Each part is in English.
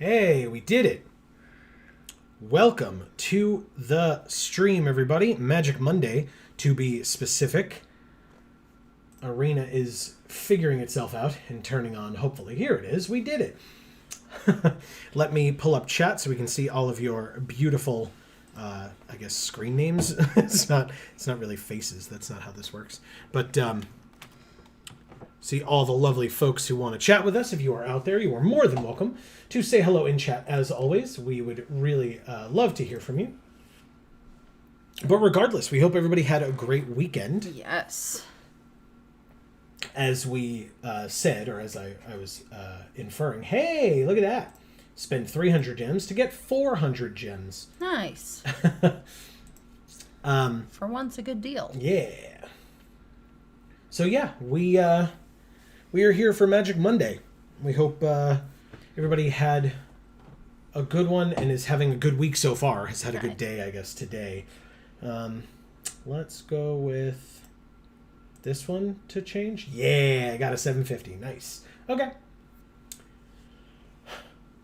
Hey, we did it. Welcome to the stream, everybody. Magic Monday, to be specific. Arena is figuring itself out and turning on, hopefully. Here it is. We did it. Let me pull up chat so we can see all of your beautiful, I guess, screen names. It's not really faces. That's not how this works. But see all the lovely folks who want to chat with us. If you are out there, you are more than welcome to say hello in chat, as always. We would really love to hear from you. But regardless, we hope everybody had a great weekend. Yes. As we said, or as I was inferring, hey, look at that. Spend 300 gems to get 400 gems. Nice. For once, a good deal. Yeah. So yeah, we are here for Magic Monday. We hope everybody had a good one and is having a good week so far. Has had a good day, I guess, today. Let's go with this one to change. Yeah, I got a 750. Nice. Okay.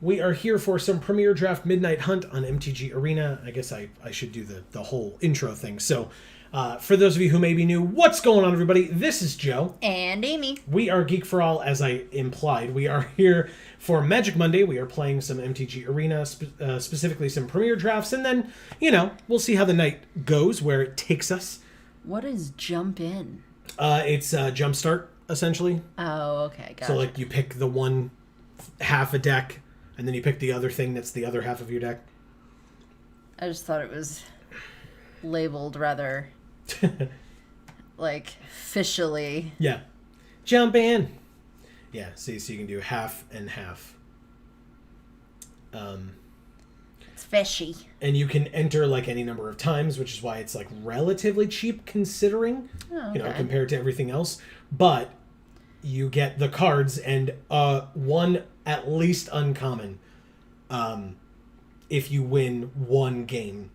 We are here for some Premier Draft Midnight Hunt on MTG Arena. I guess I should do the whole intro thing. So, for those of you who may be new, what's going on, everybody? This is Joe. And Amy. We are Geek for All, as I implied. We are here for Magic Monday. We are playing some MTG Arena, specifically some Premier Drafts. And then, we'll see how the night goes, where it takes us. What is Jump In? It's Jumpstart, essentially. Oh, okay. Gotcha. So, you pick the one half a deck, and then you pick the other thing that's the other half of your deck. I just thought it was labeled rather, officially. Yeah. Jump in. Yeah, see, so you can do half and half. It's fishy. And you can enter, any number of times, which is why it's, relatively cheap considering, compared to everything else. But you get the cards and one at least uncommon if you win one game.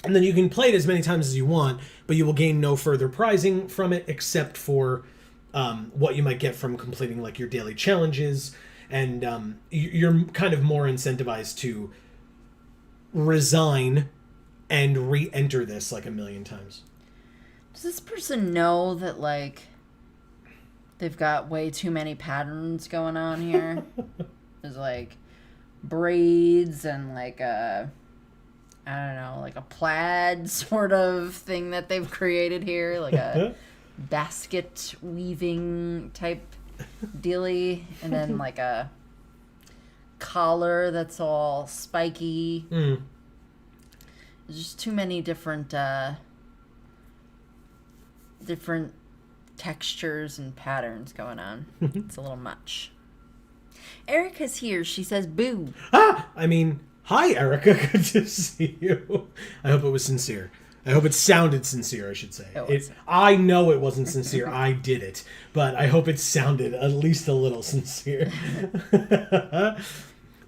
And then you can play it as many times as you want, but you will gain no further prizing from it except for what you might get from completing your daily challenges. And you're kind of more incentivized to resign and re-enter this a million times. Does this person know that they've got way too many patterns going on here? There's braids and a plaid sort of thing that they've created here, a basket weaving type dealy, and then a collar that's all spiky. There's just too many different textures and patterns going on. It's a little much. Erica's here. She says boo. Hi, Erica. Good to see you. I hope it was sincere. I hope it sounded sincere, I should say. I know it wasn't sincere. I did it. But I hope it sounded at least a little sincere.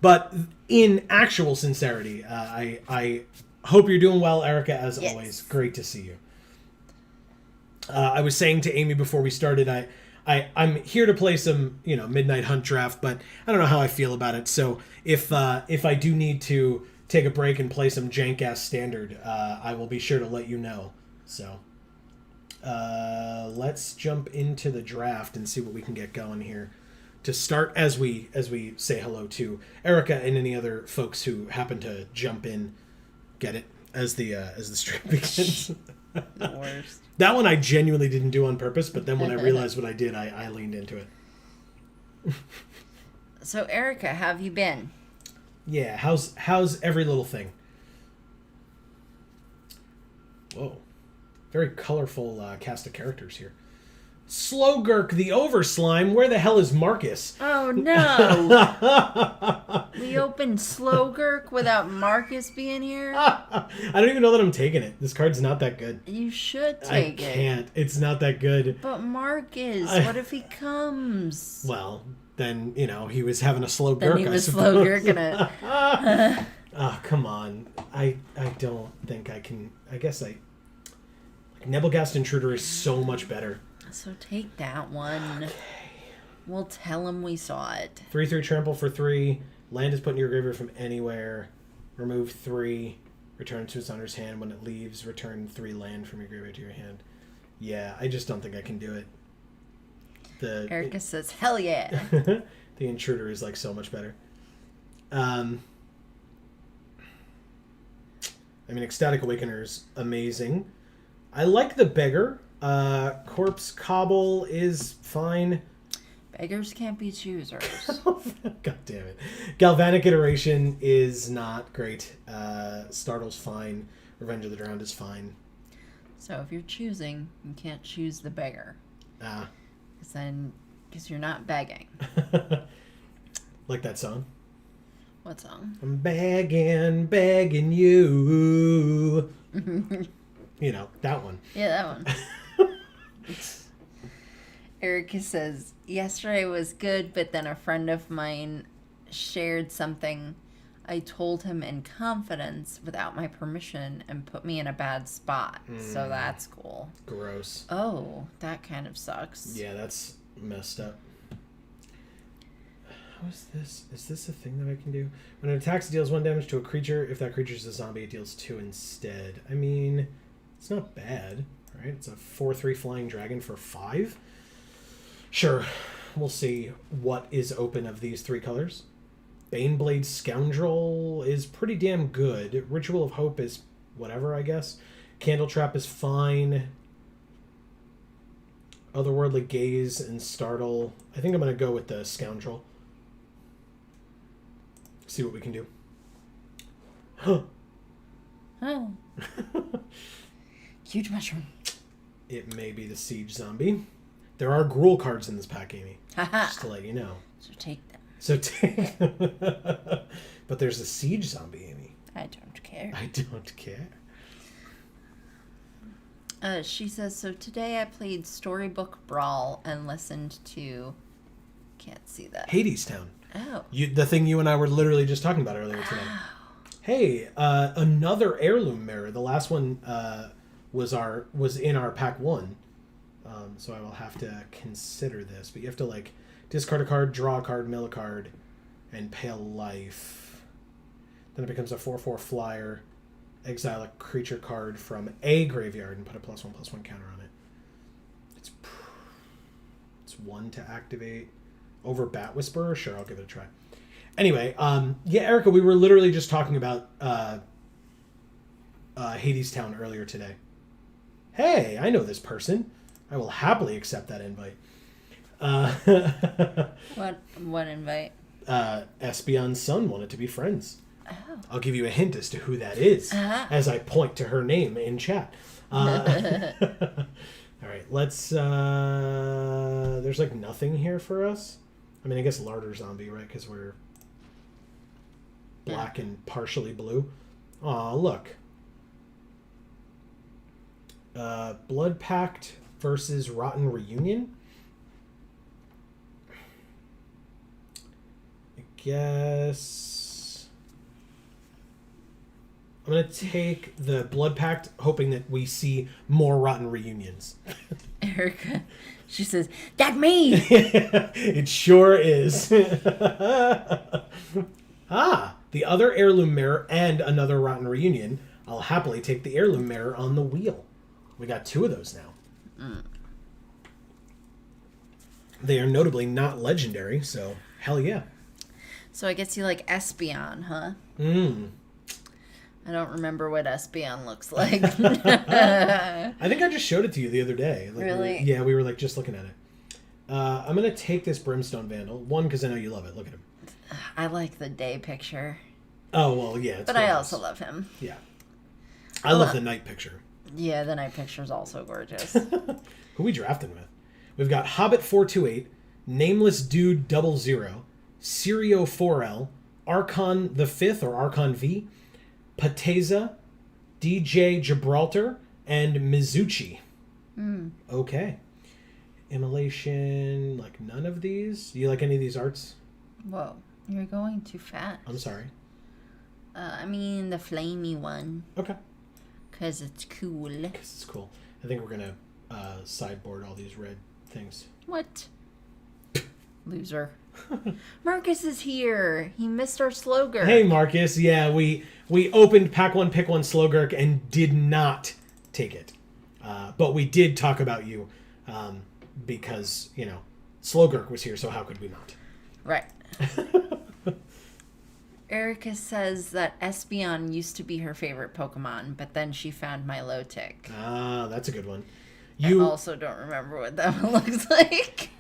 But in actual sincerity, I hope you're doing well, Erica, as always. Great to see you. I was saying to Amy before we started, I'm here to play some, Midnight Hunt draft, but I don't know how I feel about it. So if I do need to take a break and play some jank-ass standard, I will be sure to let you know. So let's jump into the draft and see what we can get going here. To start, as we say hello to Erica and any other folks who happen to jump in, get it as the stream begins. The worst. That one I genuinely didn't do on purpose, but then when I realized what I did, I leaned into it. So, Erica, how have you been? Yeah, how's every little thing? Whoa. Very colorful cast of characters here. Slowgurk the Overslime, where the hell is Marcus? Oh, no. We opened Slowgurk without Marcus being here? I don't even know that I'm taking it. This card's not that good. You should take it. I can't. It's not that good. But Marcus, what if he comes? Well, then, he was having a Slowgurk. Then he was Slowgurking it. Oh, come on. I don't think I can. I guess Nebelgast Intruder is so much better. So take that one. Okay. We'll tell him we saw it. 3/3 trample for 3. Land is put in your graveyard from anywhere. Remove 3. Return to its owner's hand. When it leaves, return 3 land from your graveyard to your hand. Yeah, I just don't think I can do it. Erica says, hell yeah. The Intruder is like so much better. I mean, Ecstatic Awakener's amazing. I like the Beggar. Corpse Cobble is fine. Beggars can't be choosers. God damn it. Galvanic Iteration is not great. Startle's fine. Revenge of the Drowned is fine. So if you're choosing, you can't choose the beggar. Because you're not begging. Like that song? What song? I'm begging you. You know, that one. Yeah, that one. Erica says, yesterday was good, but then a friend of mine shared something I told him in confidence without my permission and put me in a bad spot. So that's cool. Gross. Oh, that kind of sucks. Yeah, that's messed up. How is this? Is this a thing that I can do? When it attacks, it deals 1 damage to a creature. If that creature is a zombie, it deals 2 instead. I mean, it's not bad, right? It's a 4/3 flying dragon for 5. Sure, we'll see what is open of these 3 colors. Baneblade Scoundrel is pretty damn good. Ritual of Hope is whatever, I guess. Candle Trap is fine. Otherworldly Gaze and Startle. I think I'm going to go with the Scoundrel. See what we can do. Oh. Huge mushroom. It may be the Siege Zombie. There are Gruul cards in this pack, Amy. Just to let you know. So take them. But there's a Siege Zombie, Amy. I don't care. I don't care. She says, so today I played Storybook Brawl and listened to... Can't see that. Hades Town. Oh. The thing you and I were literally just talking about earlier today. Hey, another heirloom mirror. The last one was in our pack 1. So I will have to consider this. But you have to like discard a card, draw a card, mill a card, and pay a life. Then it becomes a 4/4 flyer. Exile a creature card from a graveyard and put a +1/+1 counter on it. It's 1 to activate. Over Bat Whisperer? Sure, I'll give it a try. Anyway, yeah, Erica, we were literally just talking about Hades Town earlier today. Hey, I know this person. I will happily accept that invite. What invite? Espion's son wanted to be friends. Oh. I'll give you a hint as to who that is as I point to her name in chat. All right, let's... there's like nothing here for us. I mean, I guess Larder Zombie, right? Because we're black and partially blue. Aw, look. Blood Pact versus Rotten Reunion. I guess I'm going to take the Blood Pact, hoping that we see more Rotten Reunions. Erica, she says, that me! It sure is. The other heirloom mirror and another Rotten Reunion. I'll happily take the heirloom mirror on the wheel. We got 2 of those now. They are notably not legendary, so hell yeah. So I guess you like Espeon, huh? I don't remember what Espeon looks like. I think I just showed it to you the other day. Like, really? We were like just looking at it. I'm going to take this Brimstone Vandal. 1, because I know you love it. Look at him. I like the day picture. Oh, well, yeah. It's but gorgeous. I also love him. Yeah. I love the night picture. Yeah, the night picture is also gorgeous. Who we drafting with? We've got Hobbit 428, Nameless Dude 00, Sirio 4L, Archon the 5th or Archon V, Pateza, DJ Gibraltar, and Mizuchi. Okay. Immolation, like none of these? Do you like any of these arts? Whoa, you're going too fast. I'm sorry. I mean the flamey one. Okay. Because it's cool. Because it's cool. I think we're going to sideboard all these red things. What? Loser. Marcus is here. He missed our Slogurk. Hey, Marcus. Yeah, we opened Pack 1, Pick 1 Slogurk and did not take it. But we did talk about you because, Slogurk was here, so how could we not? Right. Erica says that Espeon used to be her favorite Pokemon, but then she found Milotic. Ah, that's a good one. I also don't remember what that one looks like.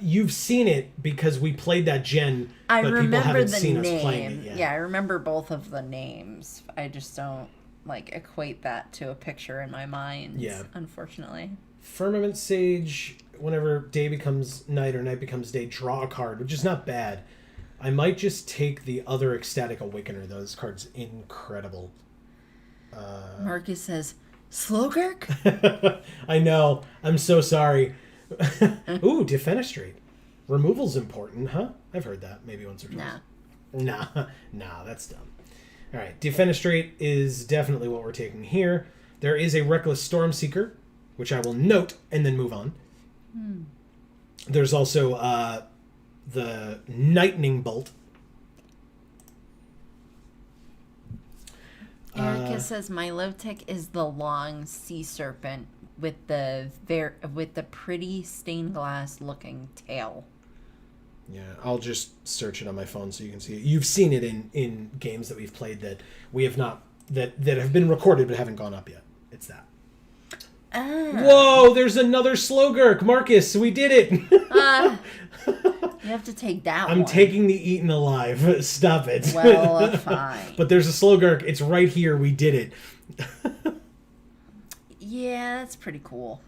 You've seen it because we played that gen, but people haven't seen us playing it yet. Yeah, I remember both of the names. I just don't equate that to a picture in my mind. Yeah, unfortunately. Firmament Sage. Whenever day becomes night or night becomes day, draw a card, which is not bad. I might just take the other Ecstatic Awakener, though. This card's incredible. Marcus says, Slogurk? I know. I'm so sorry. Ooh, Defenestrate. Removal's important, huh? I've heard that maybe once or twice. Nah, that's dumb. All right, Defenestrate is definitely what we're taking here. There is a Reckless Stormseeker, which I will note and then move on. There's also the Lightning Bolt. Erica says Milotic is the long sea serpent with the pretty stained glass looking tail. Yeah, I'll just search it on my phone so you can see it. You've seen it in games that we've played that we have not that have been recorded but haven't gone up yet. It's that. Whoa, there's another Slogurk. Marcus, we did it. You have to take that one. I'm taking the Eaten Alive. Stop it. Well, fine. But there's a Slogurk. It's right here. We did it. Yeah, that's pretty cool.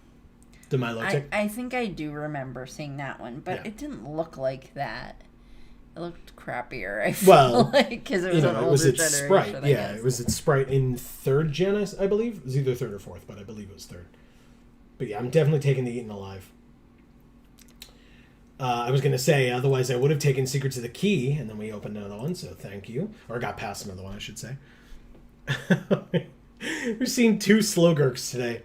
The Milotic? I think I do remember seeing that one, but it didn't look like that. It looked crappier, I feel like, because it was an older generation. Sprite. Yeah, it was its Sprite in 3rd gen, I believe. It was either 3rd or 4th, but I believe it was 3rd. But yeah, I'm definitely taking the Eaten Alive. I was going to say, otherwise I would have taken Secrets of the Key, and then we opened another one, so thank you. Or got past another one, I should say. We've seen 2 Slogurks today.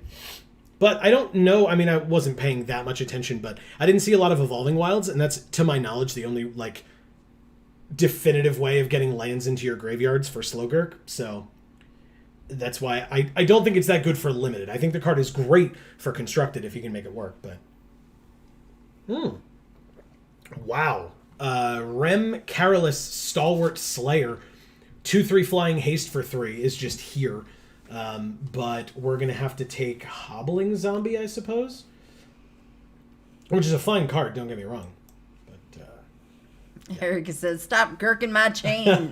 But I don't know, I mean, I wasn't paying that much attention, but I didn't see a lot of Evolving Wilds, and that's, to my knowledge, the only, definitive way of getting lands into your graveyards for Slogurk, so that's why I don't think it's that good for Limited. I think the card is great for Constructed if you can make it work, but... Wow. Rem Carolus Stalwart Slayer. 2/3 flying haste for 3 is just here. But we're going to have to take Hobbling Zombie, I suppose. Which is a fine card, don't get me wrong. But yeah. Erica says, stop gurking my chain.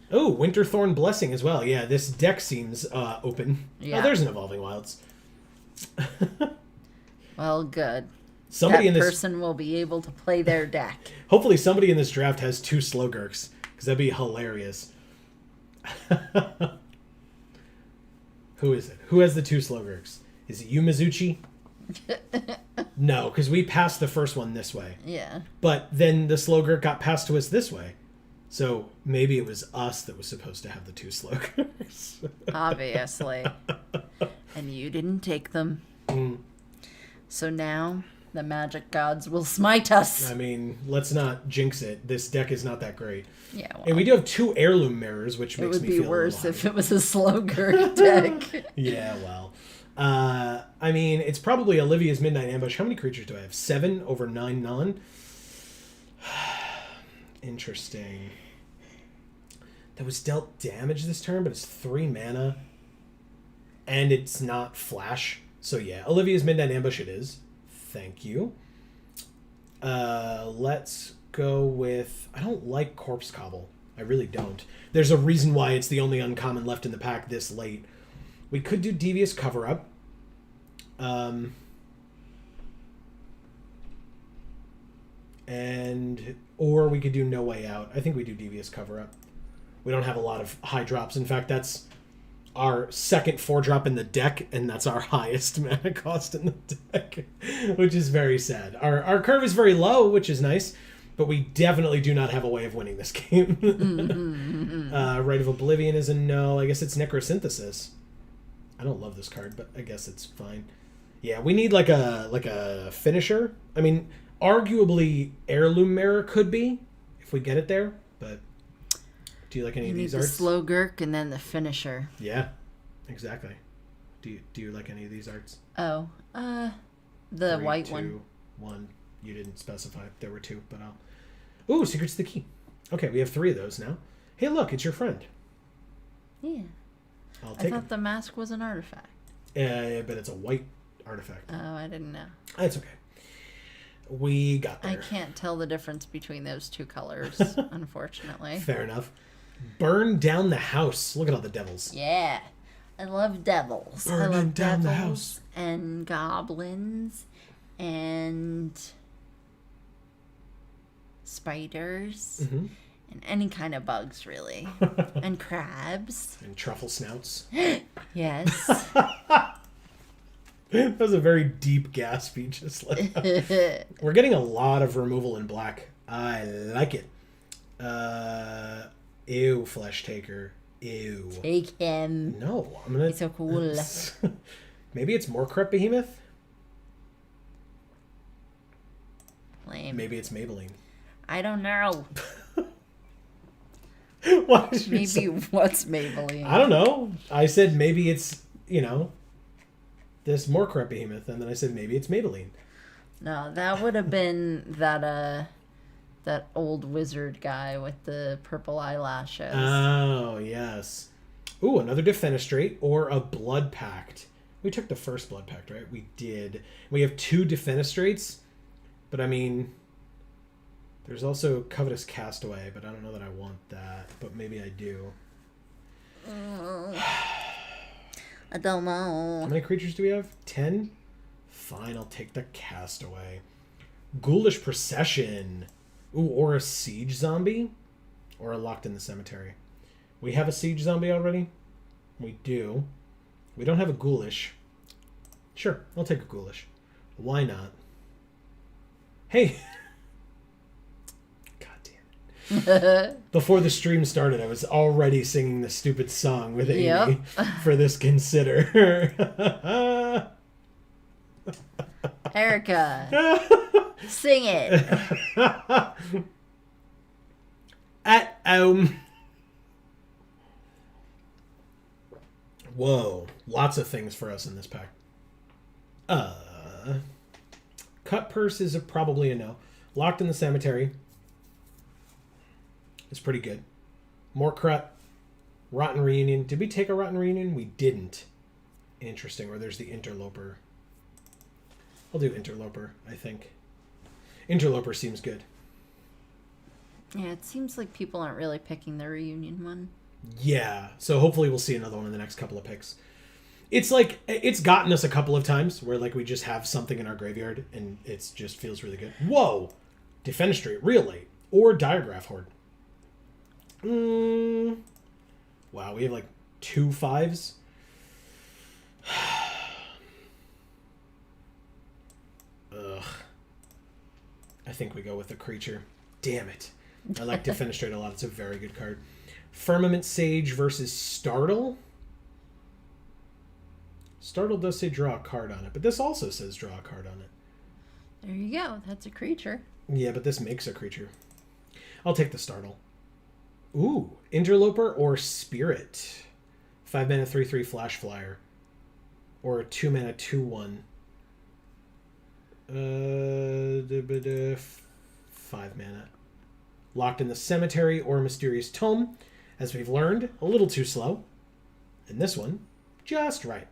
Oh, Winterthorn Blessing as well. Yeah, this deck seems open. Yeah. Oh, there's an Evolving Wilds. Well, good. Somebody that person will be able to play their deck. Hopefully somebody in this draft has 2 Slogurks, because that'd be hilarious. Who is it? Who has the 2 Slogurks? Is it you, Mizuchi? No, because we passed the first one this way. Yeah. But then the Slogurk got passed to us this way. So maybe it was us that was supposed to have the 2 Slogurks. Obviously. And you didn't take them. So now... the magic gods will smite us. I mean, let's not jinx it. This deck is not that great. Yeah, well, and we do have 2 Heirloom Mirrors, which makes me feel it would be worse if it was a Slogurk deck. Yeah, well. I mean, it's probably Olivia's Midnight Ambush. How many creatures do I have? 7 over 9 none? Interesting. That was dealt damage this turn, but it's 3 mana. And it's not flash. So yeah, Olivia's Midnight Ambush it is. Thank you. Let's go with... I don't like Corpse Cobble. I really don't. There's a reason why it's the only uncommon left in the pack this late. We could do Devious Cover-Up. Or we could do No Way Out. I think we do Devious Cover-Up. We don't have a lot of high drops. In fact, that's our second 4-drop in the deck, and that's our highest mana cost in the deck, which is very sad. Our curve is very low, which is nice, but we definitely do not have a way of winning this game. Rite of Oblivion is a no. I guess it's Necrosynthesis. I don't love this card, but I guess it's fine. Yeah, we need like a finisher. I mean, Arguably, Heirloom Mirror could be, if we get it there, but do you like any You of need these the arts? slow gurk and then the finisher. Yeah, exactly. Do you like any of these arts? Oh, the 3, white 2, one. 1. You didn't specify. There were 2, but I'll... Ooh, Secret's the Key. Okay, we have 3 of those now. Hey, look, it's your friend. Yeah. I'll I take thought it. the mask was an artifact. But it's a white artifact. Oh, I didn't know. That's okay. We got there. I can't tell the difference between those two colors, unfortunately. Fair enough. Burn down the house. Look at all the devils. Yeah. I love devils. I Burning love down the devils house. and goblins and spiders Mm-hmm. and any kind of bugs, really. And crabs. And truffle snouts. Yes. That was a very deep gasp you just let out. We're getting a lot of removal in black. I like it. Ew, Flesh Taker. Ew. Take him. No, I'm gonna... He's so cool. Maybe it's more Crep Behemoth? Lame. Maybe it's Maybelline. I don't know. Why did you Maybe say... what's Maybelline? I don't know. I said maybe it's, this more Crep Behemoth, and then I said maybe it's Maybelline. No, that would have been that old wizard guy with the purple eyelashes. Oh, yes. Ooh, another Defenestrate or a Blood Pact. We took the first Blood Pact, right? We did. We have 2 Defenestrates, but I mean, there's also Covetous Castaway, but I don't know that I want that, but maybe I do. I don't How know. many creatures do we have? 10? Fine, I'll take the Castaway. Ghoulish Procession. Ooh, or a Siege Zombie. Or a Locked in the Cemetery. We have a Siege Zombie already? We do. We don't have a Ghoulish. Sure, I'll take a Ghoulish. Why not? Hey! God damn it. Before the stream started, I was already singing the stupid song with Amy Yep. for this Consider. Erica, sing it. At Whoa, lots of things for us in this pack. Cut Purse is probably a no. Locked in the Cemetery is pretty good. More Crut. Rotten Reunion. Did we take a Rotten Reunion? We didn't. Interesting. Or there's the Interloper. I'll do Interloper, I think. Interloper seems good. Yeah, it seems like people aren't really picking the reunion one. Yeah, so hopefully we'll see another one in the next couple of picks. It's like, it's gotten us a couple of times where like we just have something in our graveyard and it just feels really good. Whoa! Defenestrate, real late. Or Diagraph Horde. Wow, we have like 2 5s. Ugh. I think we go with the creature. Damn it. I like Defenestrate a lot. It's a very good card. Firmament Sage versus Startle. Startle does say draw a card on it, but this also says draw a card on it. There you go. That's a creature. Yeah, but this makes a creature. I'll take the Startle. Ooh, Interloper or Spirit. 5 mana 3/3 Flash Flyer. Or a 2 mana 2/1. 5 mana. Locked in the Cemetery or Mysterious Tome. As we've learned, a little too slow. And this one, just right.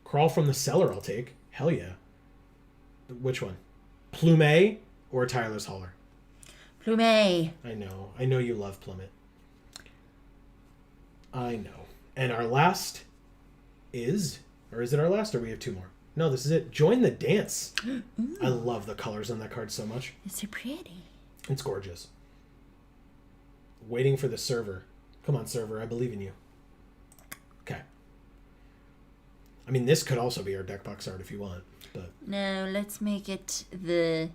Crawl from the Cellar I'll take. Hell yeah. Which one? Plume or Tyler's Holler? Plume. I know. I know you love Plummet. I know. And our last is... Or is it our last, or we have 2 more? No, this is it. Join the Dance. I love the colors on that card so much. It's so pretty. It's gorgeous. Waiting for the server. Come on, server. I believe in you. Okay. I mean, this could also be our deck box art if you want, but... No, let's make it the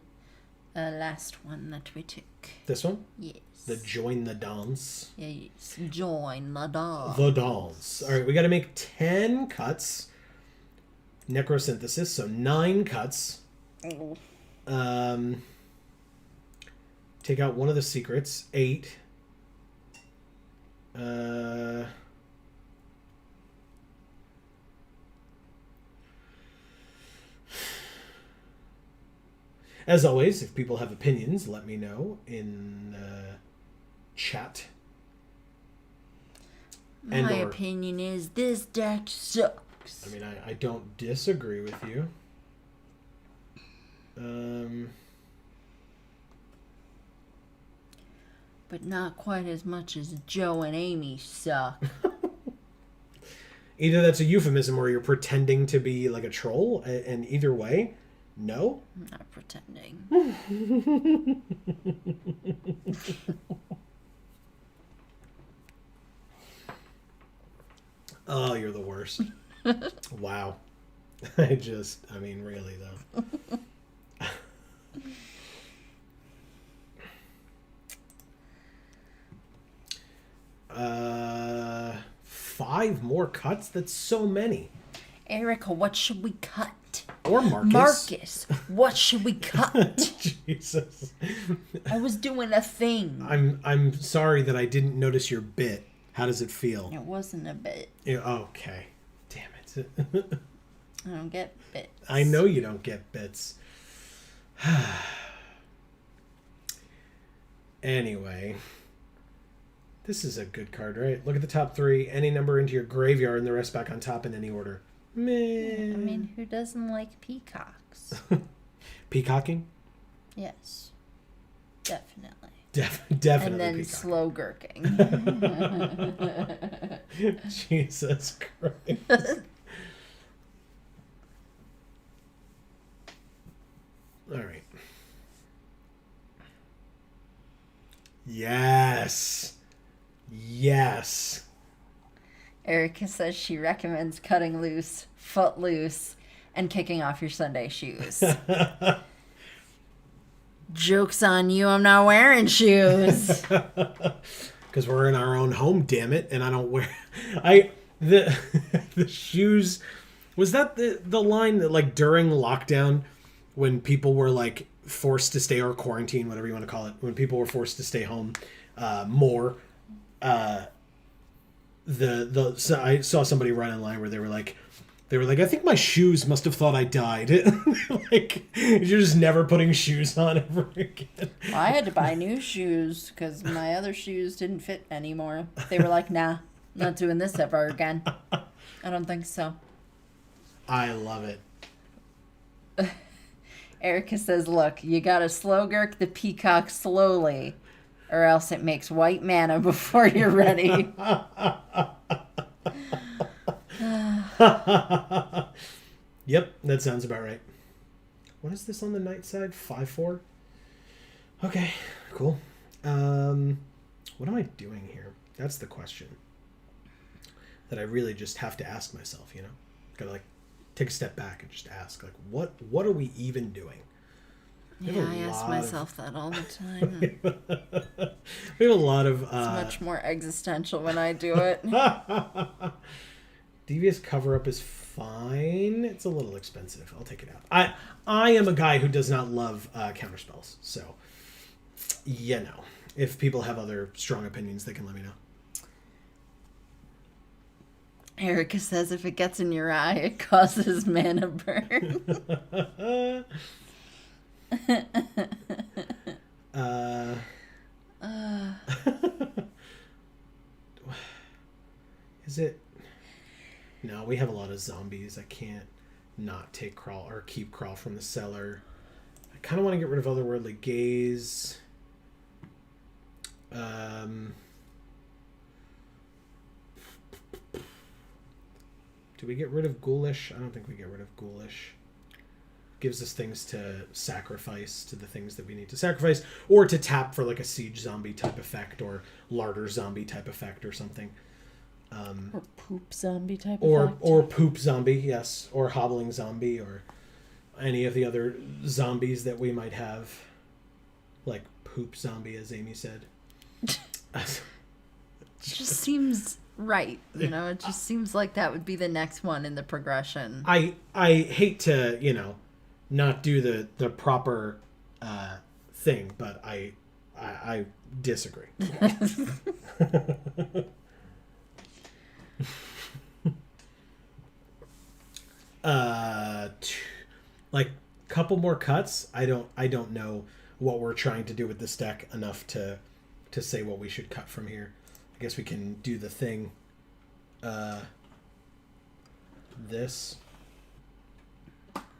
last one that we took. This one? Yes. The Join the Dance. Yes. Join the dance. The Dance. All right, we got to make 10 cuts. Necrosynthesis, so 9 cuts. Oh. Take out one of the secrets. 8. As always, if people have opinions, let me know in chat. My opinion is this deck sucks. I mean, I don't disagree with you. But not quite as much as Joe and Amy suck. Either that's a euphemism or you're pretending to be like a troll, and either way, no. I'm not pretending. Oh, you're the worst. Wow. I mean, really, though. 5 more cuts? That's so many. Erica, what should we cut? Or Marcus. Marcus, what should we cut? Jesus. I was doing a thing. I'm sorry that I didn't notice your bit. How does it feel? It wasn't a bit. Yeah, okay. Damn it. I don't get bits. I know you don't get bits. Anyway. This is a good card, right? Look at the top 3. Any number into your graveyard and the rest back on top in any order. Meh. I mean, who doesn't like peacocks? Peacocking? Yes. Definitely. Definitely. And then peacocking. slow gurking. Jesus Christ. All right. Yes. Yes. Erica says she recommends cutting loose, foot loose, and kicking off your Sunday shoes. Joke's on you, I'm not wearing shoes. Because we're in our own home, damn it, and I don't wear... The shoes... Was that the line that, like, during lockdown, when people were, like, forced to stay, or quarantine, whatever you want to call it, when people were forced to stay home more, so I saw somebody run in line where they were like, I think my shoes must have thought I died. Like, you're just never putting shoes on ever again. Well, I had to buy new shoes because my other shoes didn't fit anymore. They were like, nah, not doing this ever again. I don't think so. I love it. Erica says, look, you gotta slow gurk the peacock slowly, or else it makes white mana before you're ready. Yep, that sounds about right. What is this on the night side? 5/4? Okay, cool. What am I doing here? That's the question that I really just have to ask myself, you know? Gotta, like, take a step back and just ask, like, what are we even doing? Yeah, I ask myself that all the time. We have a lot of... It's much more existential when I do it. Devious cover-up is fine. It's a little expensive. I'll take it out. I am a guy who does not love counterspells. So, you know. If people have other strong opinions, they can let me know. Erica says if it gets in your eye, it causes mana burn. Is it... No, we have a lot of zombies. I can't not take Crawl or keep Crawl from the cellar. I kind of want to get rid of Otherworldly Gaze. Do we get rid of Ghoulish? I don't think we get rid of Ghoulish. Gives us things to sacrifice to the things that we need to sacrifice, or to tap for like a siege zombie type effect, or larder zombie type effect, or something. Or poop zombie type effect. Or poop zombie, yes. Or hobbling zombie, or any of the other zombies that we might have. Like poop zombie, as Amy said. It just seems right, you know? It just seems like that would be the next one in the progression. I hate to, not do the proper thing, but I disagree. Like couple more cuts. I don't know what we're trying to do with this deck enough to say what we should cut from here. I guess we can do the thing. This.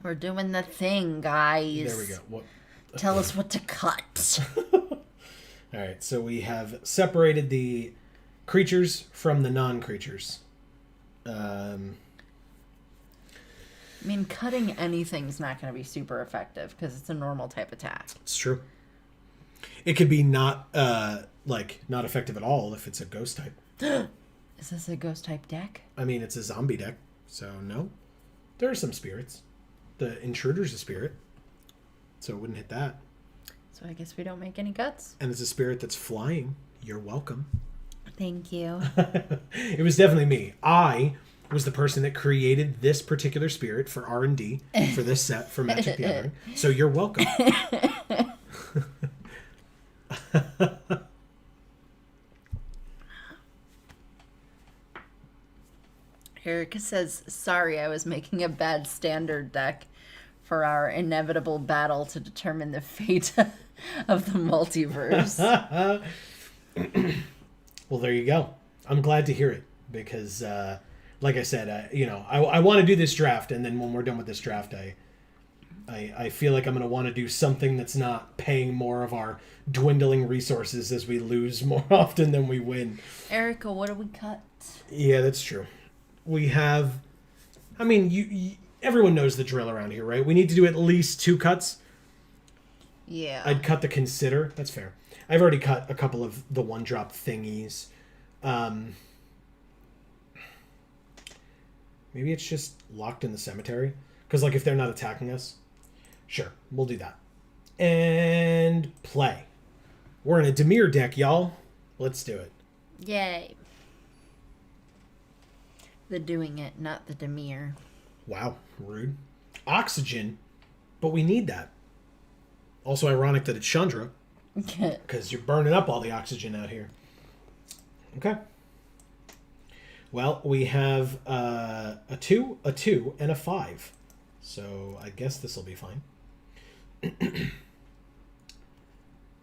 We're doing the thing, guys. There we go. What? Tell us what to cut. All right, so we have separated the creatures from the non-creatures. I mean, cutting anything's not going to be super effective because it's a normal type attack. It's true. It could be not not effective at all if it's a ghost type. Is this a ghost type deck? I mean, it's a zombie deck, so no. There are some spirits. The intruder's a spirit, so it wouldn't hit that. So I guess we don't make any cuts. And it's a spirit that's flying. You're welcome. Thank you. It was definitely me. I was the person that created this particular spirit for R&D for this set for Magic the Gathering. So you're welcome. Erica says, sorry, I was making a bad standard deck for our inevitable battle to determine the fate of the multiverse. Well, there you go. I'm glad to hear it because, like I said, I want to do this draft, and then when we're done with this draft, I feel like I'm going to want to do something that's not paying more of our dwindling resources as we lose more often than we win. Erica, what do we cut? Yeah, that's true. We have, I mean, you everyone knows the drill around here, right? We need to do at least 2 cuts. Yeah. I'd cut the consider. That's fair. I've already cut a couple of the 1-drop thingies. Maybe it's just locked in the cemetery. Because, like, if they're not attacking us, sure, we'll do that. And play. We're in a Dimir deck, y'all. Let's do it. Yay. The doing it, not the Dimir. Wow, rude. Oxygen, but we need that. Also ironic that it's Chandra, because you're burning up all the oxygen out here. Okay. Well, we have a 2, a 2, and a 5. So I guess this will be fine.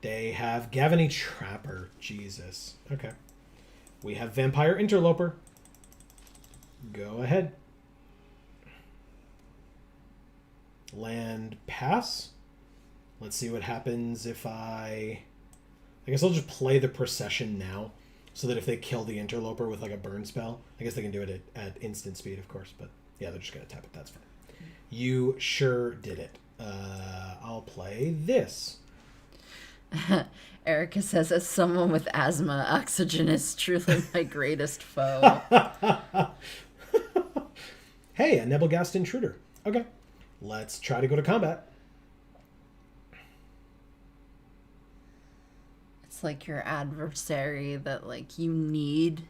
They have Gavany Trapper. Jesus. Okay. We have Vampire Interloper. Go ahead. Land pass. Let's see what happens if I guess I'll just play the procession now, so that if they kill the interloper with like a burn spell, I guess they can do it at instant speed, of course, but yeah, they're just gonna tap it. That's fine. You sure did it. I'll play this. Erica says, as someone with asthma, oxygen is truly my greatest foe. Hey, a Nebelgast Intruder. Okay. Let's try to go to combat. It's like your adversary that, like, you need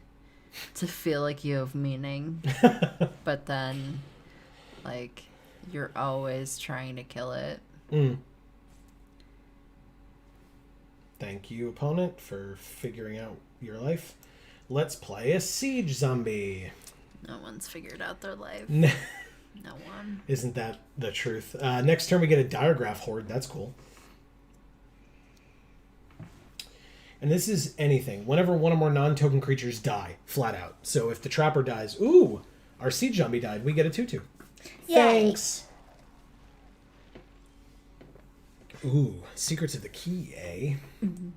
to feel like you have meaning. But then, like, you're always trying to kill it. Mm. Thank you, opponent, for figuring out your life. Let's play a Siege Zombie. No one's figured out their life. No one. Isn't that the truth? Next turn we get a Diregraph Horde. That's cool. And this is anything. Whenever one or more non-token creatures die, flat out. So if the Trapper dies, ooh, our Siege Zombie died, we get a 2/2. Thanks. Ooh, Secrets of the Key, eh? Mm-hmm.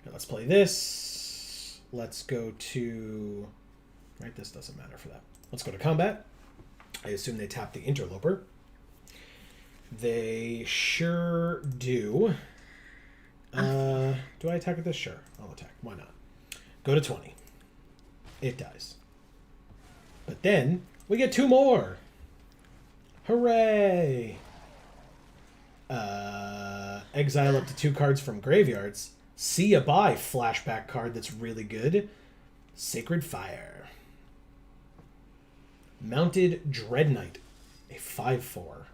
Now let's play this. Let's go to... Right, this doesn't matter for that. Let's go to combat. I assume they tap the Interloper. They sure do. Do I attack with this? Sure, I'll attack. Why not? Go to 20. It dies. But then, we get 2 more. Hooray! Exile up to 2 cards from graveyards. See ya bye, flashback card that's really good. Sacred Fire. Mounted Dread Knight. A 5/4.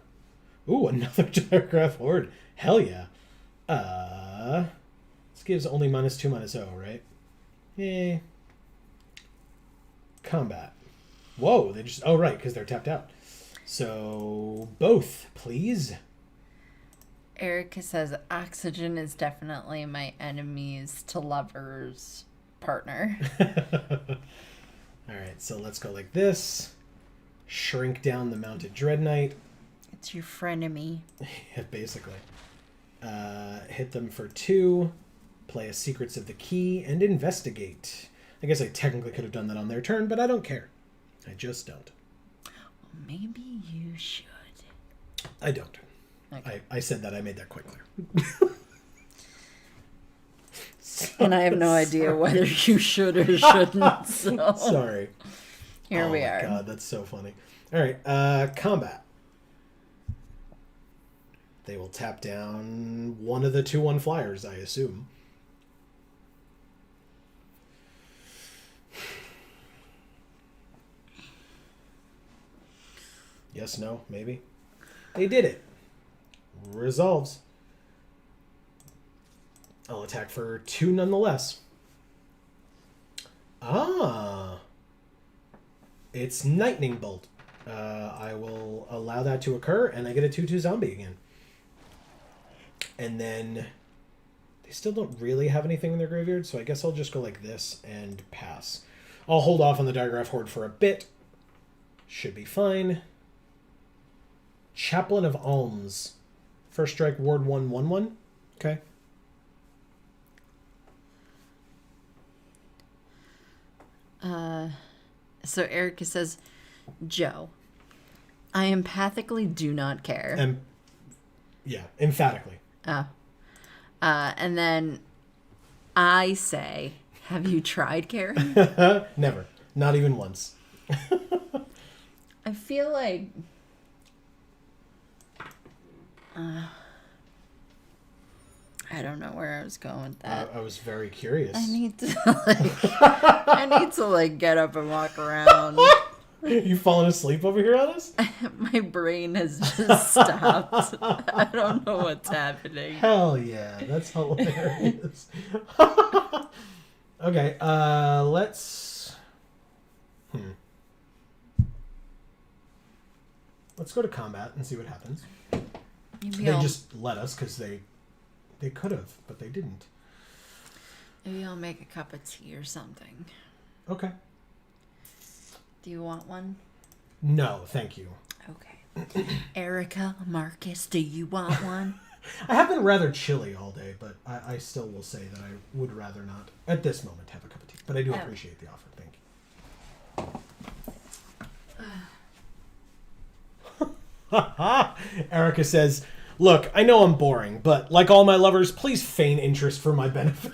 Ooh, another Diagraph Horde. Hell yeah. This gives only -2/-0, right? Eh. Combat. Whoa, they just... Oh, right, because they're tapped out. So, both, please. Erica says oxygen is definitely my enemies to lovers partner. Alright, so let's go like this. Shrink down the Mounted Dread Knight. It's your frenemy. Yeah, basically. Hit them for 2. Play a Secrets of the Key and investigate. I guess I technically could have done that on their turn, but I don't care. I just don't. Well, maybe you should. I don't. Okay. I said that. I made that quite clear. And I have no idea whether you should or shouldn't. So. Sorry. Here we Oh are. my god, that's so funny. All right, combat. They will tap down one of the 2/1 flyers, I assume. Yes, no, maybe. They did it. Resolves. I'll attack for 2 nonetheless. Ah. It's Lightning Bolt. I will allow that to occur, and I get a 2/2 zombie again. And then they still don't really have anything in their graveyard, so I guess I'll just go like this and pass. I'll hold off on the Diagraph Horde for a bit. Should be fine. Chaplain of Alms. First strike, ward 1/1/1. Okay. So Erica says, Joe, I empathically do not care. Yeah, emphatically. Oh. And then I say, have you tried caring? Never. Not even once. I feel like... I don't know where I was going with that. I was very curious. I need to get up and walk around. You falling asleep over here on us? My brain has just stopped. I don't know what's happening. Hell yeah, that's hilarious. Okay, let's go to combat and see what happens. Maybe They just let us because they could have, but they didn't. Maybe I'll make a cup of tea or something. Okay. Do you want one? No, thank you. Okay. Erica, Marcus, do you want one? I have been rather chilly all day, but I still will say that I would rather not, at this moment, have a cup of tea. But I do appreciate the offer. Thank you. Erica says, look, I know I'm boring, but like all my lovers, please feign interest for my benefit.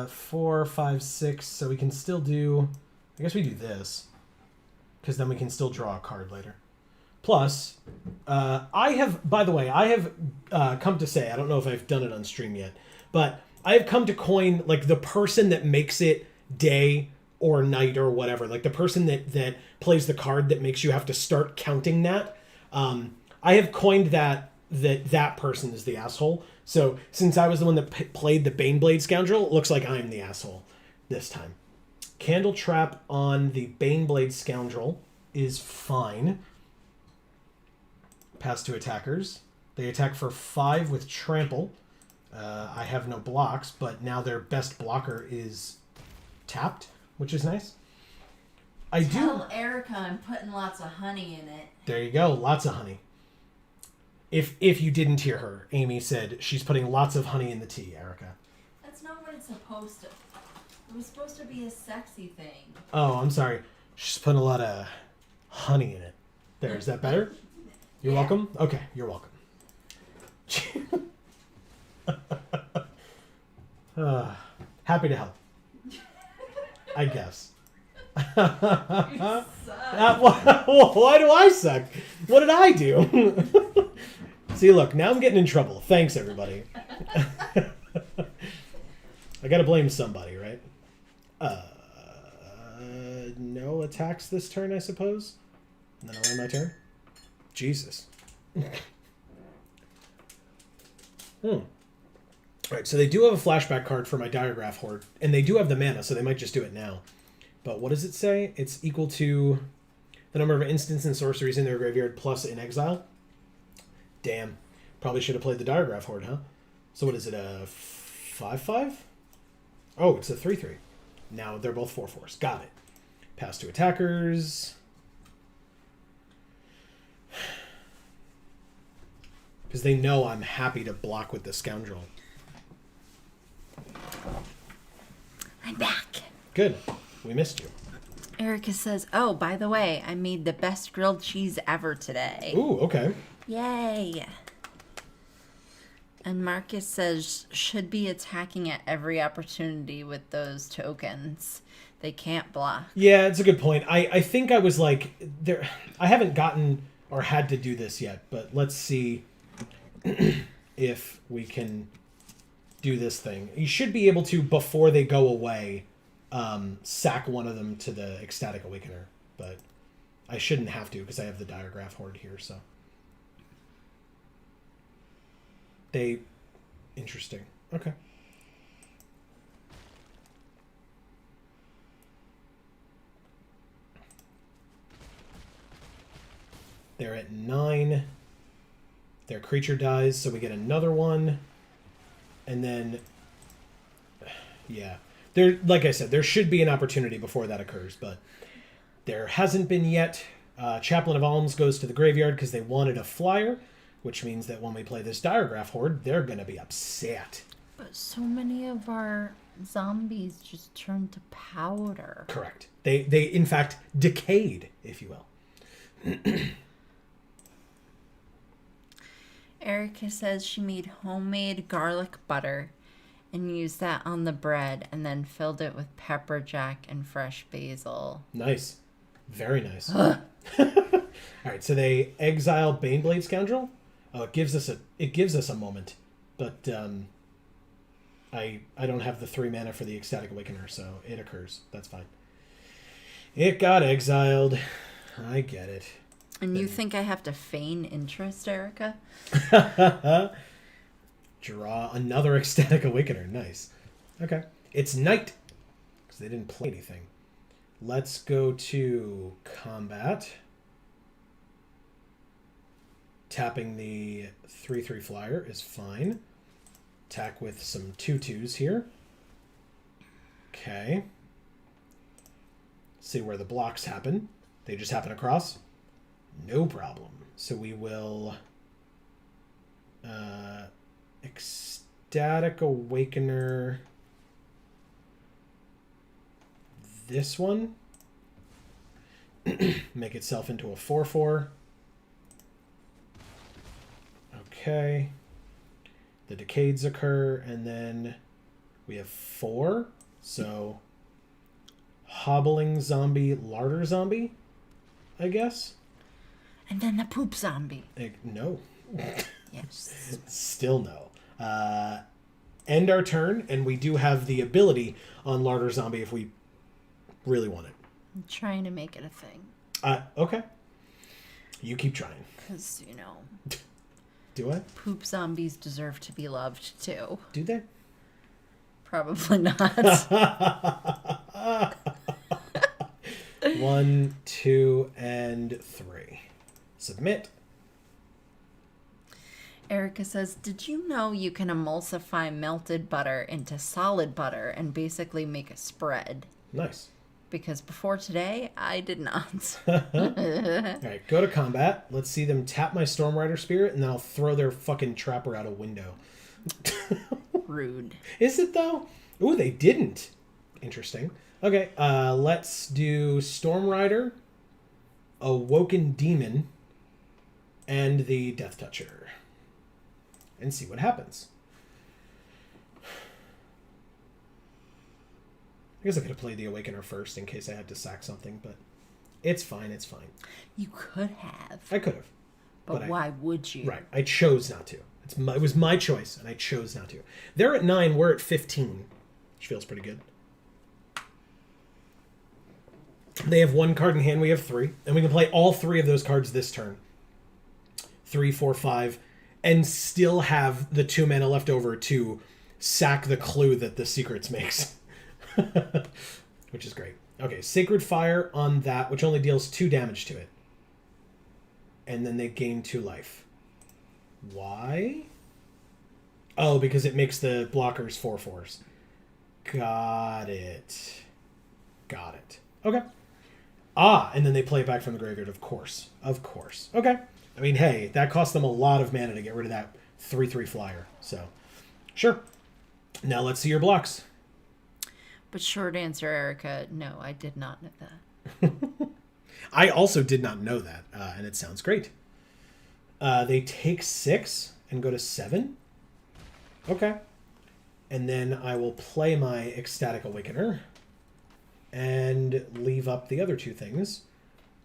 4, 5, 6, so we can still do... I guess we do this, because then we can still draw a card later. Plus, I have come to say, I don't know if I've done it on stream yet, but I've come to coin, like, the person that makes it day or night or whatever, like the person that plays the card that makes you have to start counting that. I have coined that person is the asshole. So since I was the one that played the Baneblade Scoundrel, it looks like I'm the asshole this time. Candle Trap on the Baneblade Scoundrel is fine. Pass to attackers. They attack for 5 with Trample. I have no blocks, but now their best blocker is tapped, which is nice. Tell Erica I'm putting lots of honey in it. There you go, lots of honey. If you didn't hear her, Amy said she's putting lots of honey in the tea, Erica. That's not what it's supposed to. It was supposed to be a sexy thing. Oh, I'm sorry. She's putting a lot of honey in it. There, is that better? You're welcome? Okay, you're welcome. Happy to help. I guess. You suck. Why do I suck? What did I do? See, look, now I'm getting in trouble. Thanks, everybody. I gotta blame somebody, right? No. Joe attacks this turn, I suppose. And then I'll end my turn. Jesus. Alright, so they do have a flashback card for my Diagraph Horde, and they do have the mana, so they might just do it now. But what does it say? It's equal to the number of instants and sorceries in their graveyard plus in exile. Damn. Probably should have played the Diagraph Horde, huh? So what is it, a 5/5? Oh, it's a 3/3. Now they're both 4/4s. Got it. Pass to attackers. Because they know I'm happy to block with the Scoundrel. I'm back. Good. We missed you. Erica says, oh, by the way, I made the best grilled cheese ever today. Ooh, okay. Yay. And Marcus says, should be attacking at every opportunity with those tokens. They can't block. Yeah, it's a good point. I think I was like, there. I haven't gotten or had to do this yet, but let's see if we can do this thing. You should be able to, before they go away, sack one of them to the Ecstatic Awakener, but I shouldn't have to because I have the Diagraph Horde here, so. Interesting. Okay. They're at 9. Their creature dies, so we get another one. And then, yeah. Like I said, there should be an opportunity before that occurs, but there hasn't been yet. Chaplain of Alms goes to the graveyard because they wanted a flyer, which means that when we play this Diagraph Horde, they're going to be upset. But so many of our zombies just turned to powder. Correct. They in fact, decayed, if you will. Erica says she made homemade garlic butter and used that on the bread and then filled it with pepper jack and fresh basil. Nice. Very nice. All right, so they exile Baneblade Scoundrel. Oh, it gives us a moment, but I don't have the 3 mana for the Ecstatic Awakener, so it occurs. That's fine. It got exiled. I get it. And you think I have to feign interest, Erica? Draw another Ecstatic Awakener. Nice. Okay. It's night, because they didn't play anything. Let's go to combat. Tapping the 3/3 flyer is fine. Attack with some 2/2s here. Okay. See where the blocks happen. They just happen across. No problem. So we will Ecstatic Awakener this one. Make itself into a 4/4. Okay. The decades occur, and then we have 4. So hobbling zombie, larder zombie, I guess. And then the poop zombie. No. Yes. Still no. End our turn, and we do have the ability on larder zombie if we really want it. I'm trying to make it a thing. Okay. You keep trying. Because, Do I? poop zombies deserve to be loved, too. Do they? Probably not. 1, 2, and 3. Submit. Erica says, did you know you can emulsify melted butter into solid butter and basically make a spread? Nice. Because before today, I did not. All right, go to combat. Let's see them tap my Stormrider Spirit, and then I'll throw their fucking trapper out a window. Rude. Is it, though? Ooh, they didn't. Interesting. Okay, let's do Stormrider, Awoken Demon, and the Death Toucher. And see what happens. I guess I could have played the Awakener first in case I had to sack something, but it's fine, it's fine. You could have. I could have. But why would you? Right, I chose not to. It was my choice, and I chose not to. They're at 9, we're at 15, which feels pretty good. They have 1 card in hand, we have 3. And we can play all 3 of those cards this turn. 3, 4, 5. And still have the 2 mana left over to sack the clue that the Secrets makes. Which is great. Okay, Sacred Fire on that, which only deals 2 damage to it. And then they gain 2 life. Why? Oh, because it makes the blockers 4/4s. Got it. Got it. Okay. Ah, and then they play it back from the graveyard, of course. Of course. Okay. I mean, hey, that cost them a lot of mana to get rid of that 3/3 flyer. So, sure. Now let's see your blocks. But short answer, Erica, no, I did not know that. I also did not know that, and it sounds great. They take 6 and go to 7. Okay. And then I will play my Ecstatic Awakener and leave up the other 2 things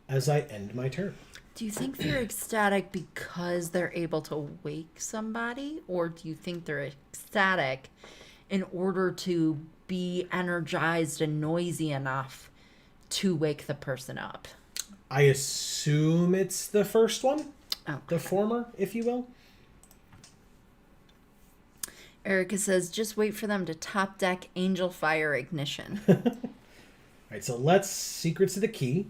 as I end my turn. Do you think they're ecstatic because they're able to wake somebody? Or do you think they're ecstatic in order to be energized and noisy enough to wake the person up? I assume it's the first one. Okay. The former, if you will. Erica says, just wait for them to top deck Angel Fire Ignition. All right, so let's Secrets of the Key.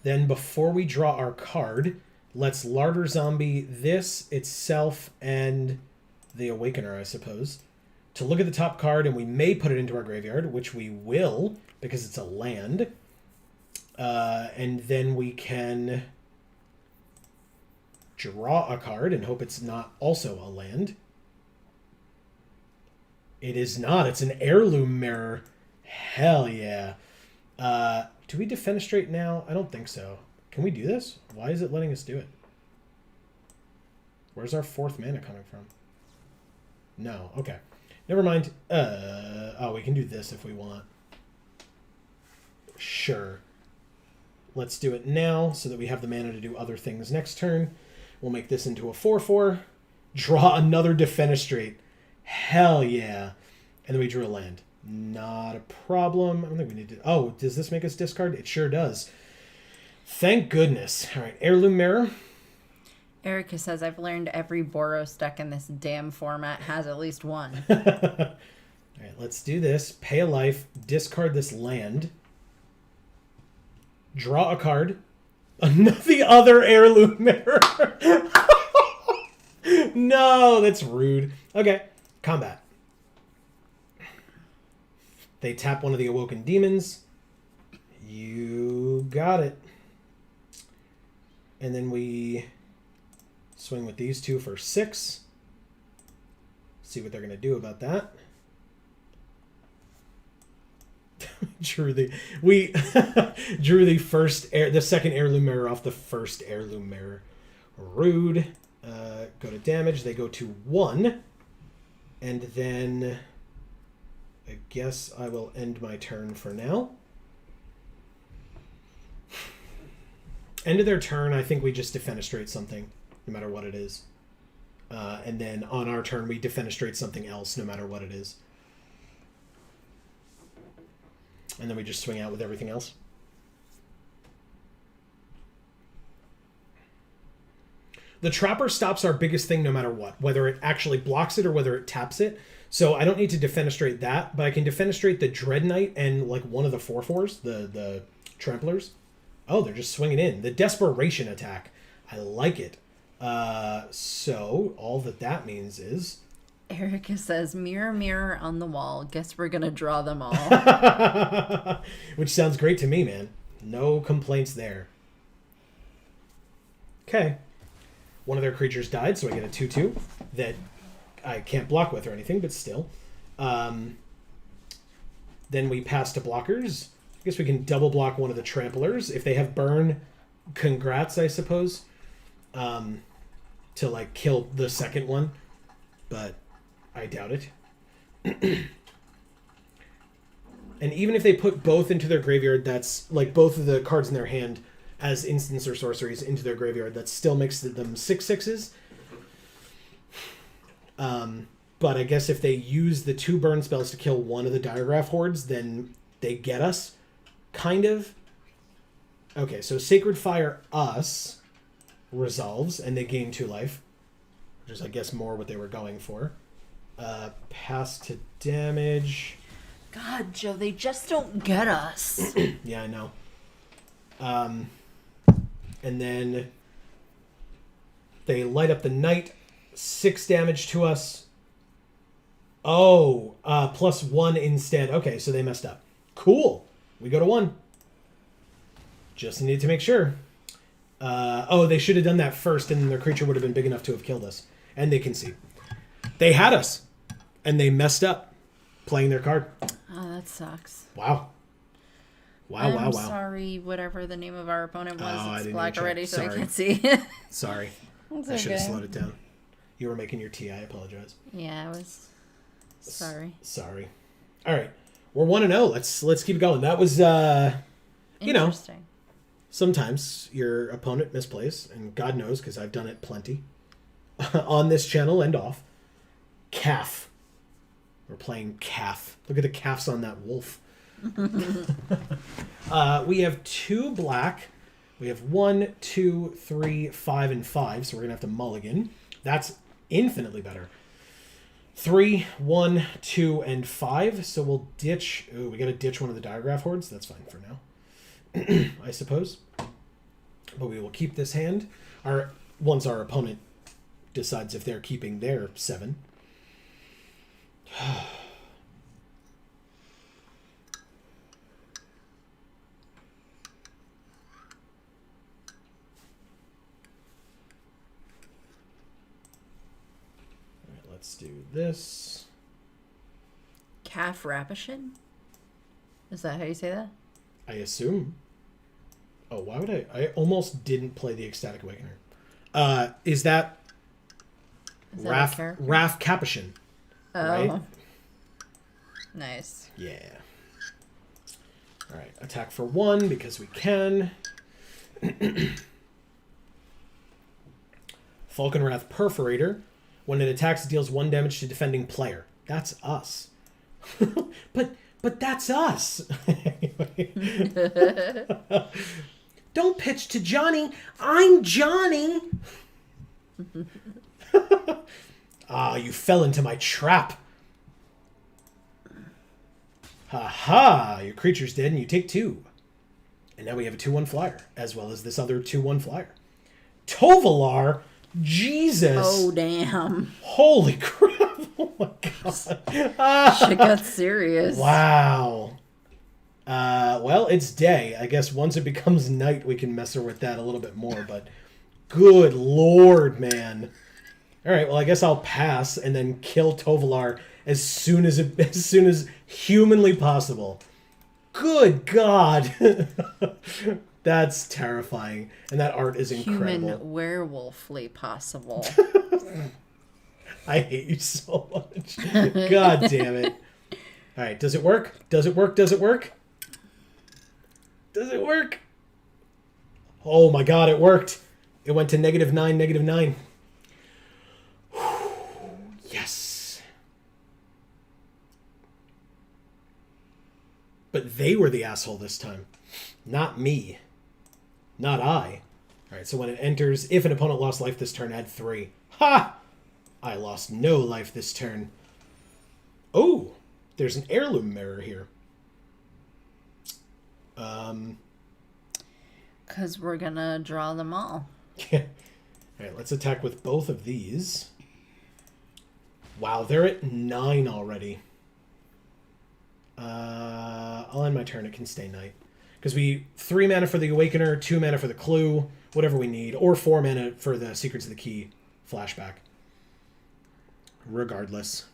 Then before we draw our card, let's Larder Zombie this, itself, and the Awakener, I suppose, to look at the top card, and we may put it into our graveyard, which we will, because it's a land. And then we can draw a card and hope it's not also a land. It is not. It's an Heirloom Mirror. Hell yeah. Do we Defenestrate now? I don't think so. Can we do this? Why is it letting us do it? Where's our 4th mana coming from? No. Okay. Never mind. Oh, we can do this if we want. Sure. Let's do it now so that we have the mana to do other things next turn. We'll make this into a 4/4. Draw another Defenestrate. Hell yeah. And then we drew a land. Not a problem. I don't think we need to... Oh, does this make us discard? It sure does. Thank goodness. All right, Heirloom Mirror. Erica says, I've learned every Boros deck in this damn format has at least one. All right, let's do this. Pay a life. Discard this land. Draw a card. The other Heirloom Mirror. No, that's rude. Okay, combat. They tap one of the Awoken Demons. You got it. And then we swing with these 2 for 6. See what they're going to do about that. drew the second Heirloom Mirror off the first Heirloom Mirror. Rude. Go to damage. They go to 1. And then I guess I will end my turn for now. End of their turn, I think we just Defenestrate something, no matter what it is. And then on our turn, we Defenestrate something else, no matter what it is. And then we just swing out with everything else. The Trapper stops our biggest thing no matter what, whether it actually blocks it or whether it taps it. So I don't need to Defenestrate that, but I can Defenestrate the Dread Knight and like one of the 4/4s, the Tramplers. Oh, they're just swinging in. The Desperation attack. I like it. So all that means is... Erica says, mirror, mirror on the wall. Guess we're going to draw them all. Which sounds great to me, man. No complaints there. Okay. One of their creatures died, so I get a 2/2 that I can't block with or anything, but still. Then we pass to blockers. I guess we can double block one of the Tramplers. If they have burn, congrats, I suppose. To like kill the second one. But I doubt it. And even if they put both into their graveyard, that's like both of the cards in their hand as instants or sorceries into their graveyard, that still makes them 6/6s. But I guess if they use the 2 burn spells to kill one of the Diregraph Hordes, then they get us, kind of. Okay, so Sacred Fire us resolves, and they gain 2 life. Which is, I guess, more what they were going for. Pass to damage. God, Joe, they just don't get us. Yeah, I know. And then they light up the night. 6 damage to us. Oh, +1 instead. Okay, so they messed up. Cool. We go to 1. Just need to make sure. They should have done that first, and their creature would have been big enough to have killed us. And they can see. They had us. And they messed up playing their card. Oh, that sucks. Wow. I'm sorry, whatever the name of our opponent was. It's black already, so I can't see. Sorry. I should have slowed it down. You were making your tea. I apologize. Yeah, I was. Sorry. Sorry. All right. We're 1-0. Let's keep going. That was, Interesting. Sometimes your opponent misplays, and God knows, because I've done it plenty, on this channel and off. Calf. We're playing calf. Look at the calves on that wolf. We have 2 black. We have 1, 2, 3, 5, and 5, so we're going to have to mulligan. That's infinitely better. 3, 1, 2, and 5, so we'll ditch... Ooh, we got to ditch one of the Diagraph Hordes. That's fine for now, I suppose. But we will keep this hand. Once our opponent decides if they're keeping their 7. Let's do this. Calf Rapishin? Is that how you say that? I assume. Oh, why would I almost didn't play the Ecstatic Awakener. Is that Raf Capuchin? Oh. Right? Nice. Yeah. Alright, attack for 1 because we can. Falconwrath Perforator. When it attacks, it deals 1 damage to defending player. That's us. but that's us. Don't pitch to Johnny. I'm Johnny. You fell into my trap. Ha! Your creature's dead and you take 2. And now we have a 2/1 flyer, as well as this other 2/1 flyer. Tovolar? Jesus! Oh, damn. Holy crap! Oh my god. Shit got serious. Wow. Well, it's day. I guess once it becomes night, we can mess with that a little bit more, but good lord, man. Alright, well, I guess I'll pass and then kill Tovolar as soon as humanly possible. Good God. That's terrifying. And that art is incredible. Human werewolfly possible. I hate you so much. God damn it. Alright, does it work? Does it work? Does it work? Does it work? Oh my god, it worked. It went to -9, -9. Yes. But they were the asshole this time. Not me. Not I. Alright, so when it enters, if an opponent lost life this turn, add 3. Ha! I lost no life this turn. Oh! There's an heirloom mirror here. Because we're going to draw them all. Yeah. Alright, let's attack with both of these. Wow, they're at 9 already. I'll end my turn. It can stay night. Because 3 mana for the Awakener, 2 mana for the Clue, whatever we need, or 4 mana for the Secrets of the Key flashback. Regardless.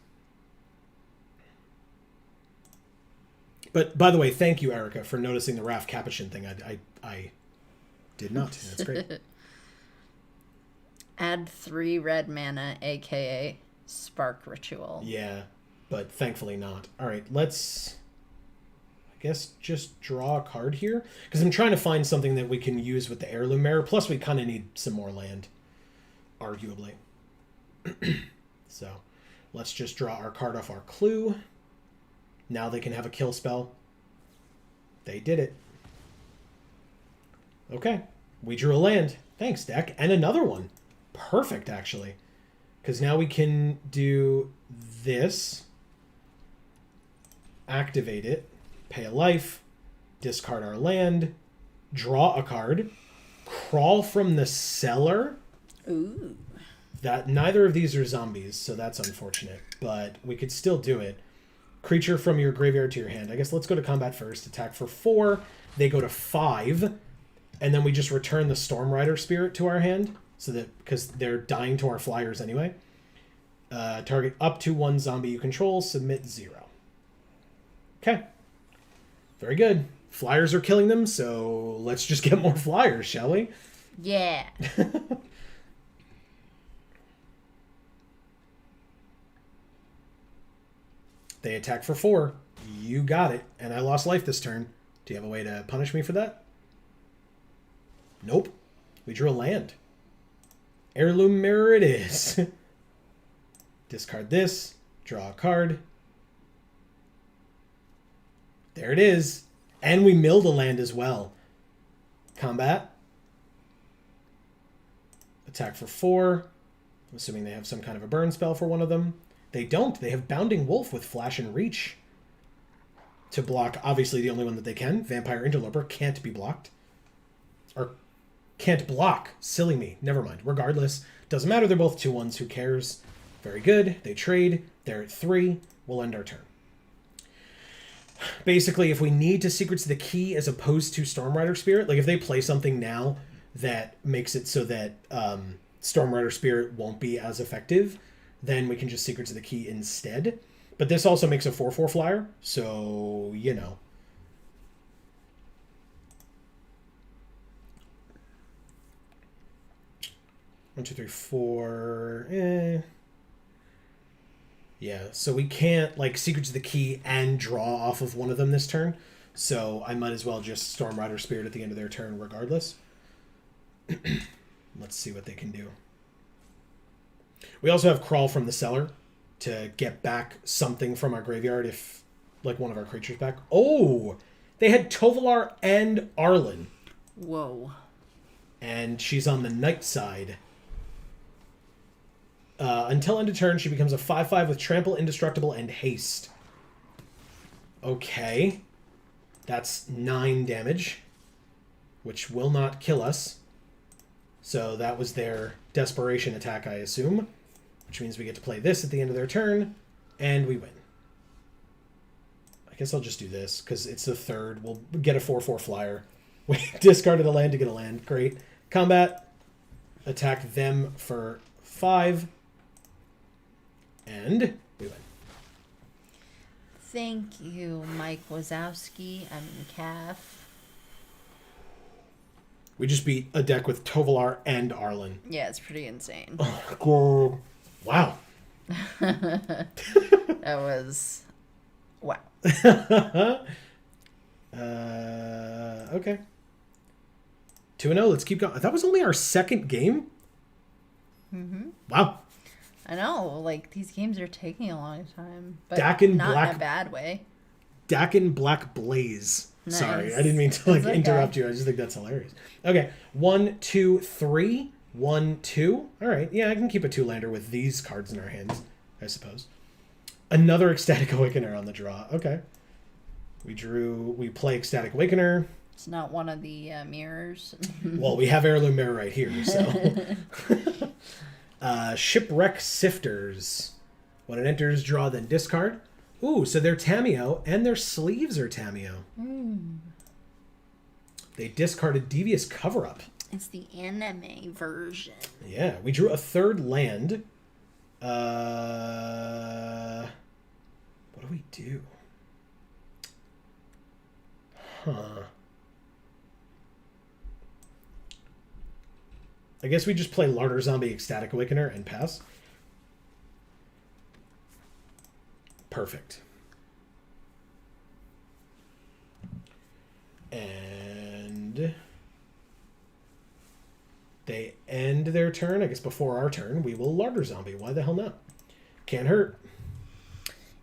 But, by the way, thank you, Erica, for noticing the Raf Capuchin thing. I did not. That's great. Add 3 red mana, a.k.a. Spark Ritual. Yeah, but thankfully not. All right, let's, I guess, just draw a card here. Because I'm trying to find something that we can use with the Heirloom Mirror. Plus, we kind of need some more land, arguably. So, let's just draw our card off our Clue. Now they can have a kill spell. They did it. Okay. We drew a land. Thanks, deck. And another one. Perfect, actually. Because now we can do this. Activate it. Pay a life. Discard our land. Draw a card. Crawl from the cellar. Ooh. That neither of these are zombies, so that's unfortunate. But we could still do it. Creature from your graveyard to your hand. I guess let's go to combat first. Attack for 4. They go to 5. And then we just return the Storm Rider Spirit to our hand. So that, because they're dying to our flyers anyway. Target up to 1 zombie you control. Submit 0. Okay. Very good. Flyers are killing them, so let's just get more flyers, shall we? Yeah. They attack for 4. You got it. And I lost life this turn. Do you have a way to punish me for that? Nope. We drew a land. Heirloom Mirror it is. Discard this. Draw a card. There it is. And we milled a land as well. Combat. Attack for 4. I'm assuming they have some kind of a burn spell for one of them. They don't. They have Bounding Wolf with Flash and Reach. To block, obviously, the only one that they can. Vampire Interloper can't be blocked. Or can't block. Silly me. Never mind. Regardless. Doesn't matter. They're both 2/1s. Who cares? Very good. They trade. They're at 3. We'll end our turn. Basically, if we need to Secrets of the Key as opposed to Storm Rider Spirit, like if they play something now that makes it so that Storm Rider Spirit won't be as effective, then we can just Secrets of the Key instead. But this also makes a 4/4 flyer, so, you know. One, two, three, four. Yeah, so we can't, like, Secrets of the Key and draw off of one of them this turn. So I might as well just Storm Rider Spirit at the end of their turn regardless. Let's see what they can do. We also have Crawl from the Cellar to get back something from our graveyard if, like, one of our creatures back. Oh! They had Tovolar and Arlen. Whoa. And she's on the night side. Until end of turn, she becomes a 5/5 with Trample, Indestructible, and Haste. Okay. That's 9 damage, which will not kill us. So that was their desperation attack, I assume. Which means we get to play this at the end of their turn, and we win. I guess I'll just do this, because it's the 3rd. We'll get a 4/4 flyer. We discarded a land to get a land. Great. Combat. Attack them for 5. And we win. Thank you, Mike Wazowski. I'm Calf. We just beat a deck with Tovolar and Arlen. Yeah, it's pretty insane. Oh, wow. That was... Wow. Okay. 2-0. Let's keep going. That was only our 2nd game? Mm-hmm. Wow. I know, like, these games are taking a long time. But Dakin not Black, in a bad way. Dakin Black Blaze. Nice. Sorry, I didn't mean to, like, interrupt you. I just think that's hilarious. Okay. 1, 2, 3. 1, 2. All right. Yeah, I can keep a 2-lander with these cards in our hands, I suppose. Another Ecstatic Awakener on the draw. Okay. We play Ecstatic Awakener. It's not one of the mirrors. Well, we have Heirloom Mirror right here, so. Shipwreck Sifters. When it enters, draw, then discard. Ooh, so they're Tameo, and their sleeves are Tameo. Mm. They discarded Devious Cover-Up. It's the anime version. Yeah, we drew a 3rd land. What do we do? Huh. I guess we just play Larder Zombie Ecstatic Awakener and pass. Perfect. And they end their turn. I guess before our turn, we will Larder Zombie. Why the hell not? Can't hurt.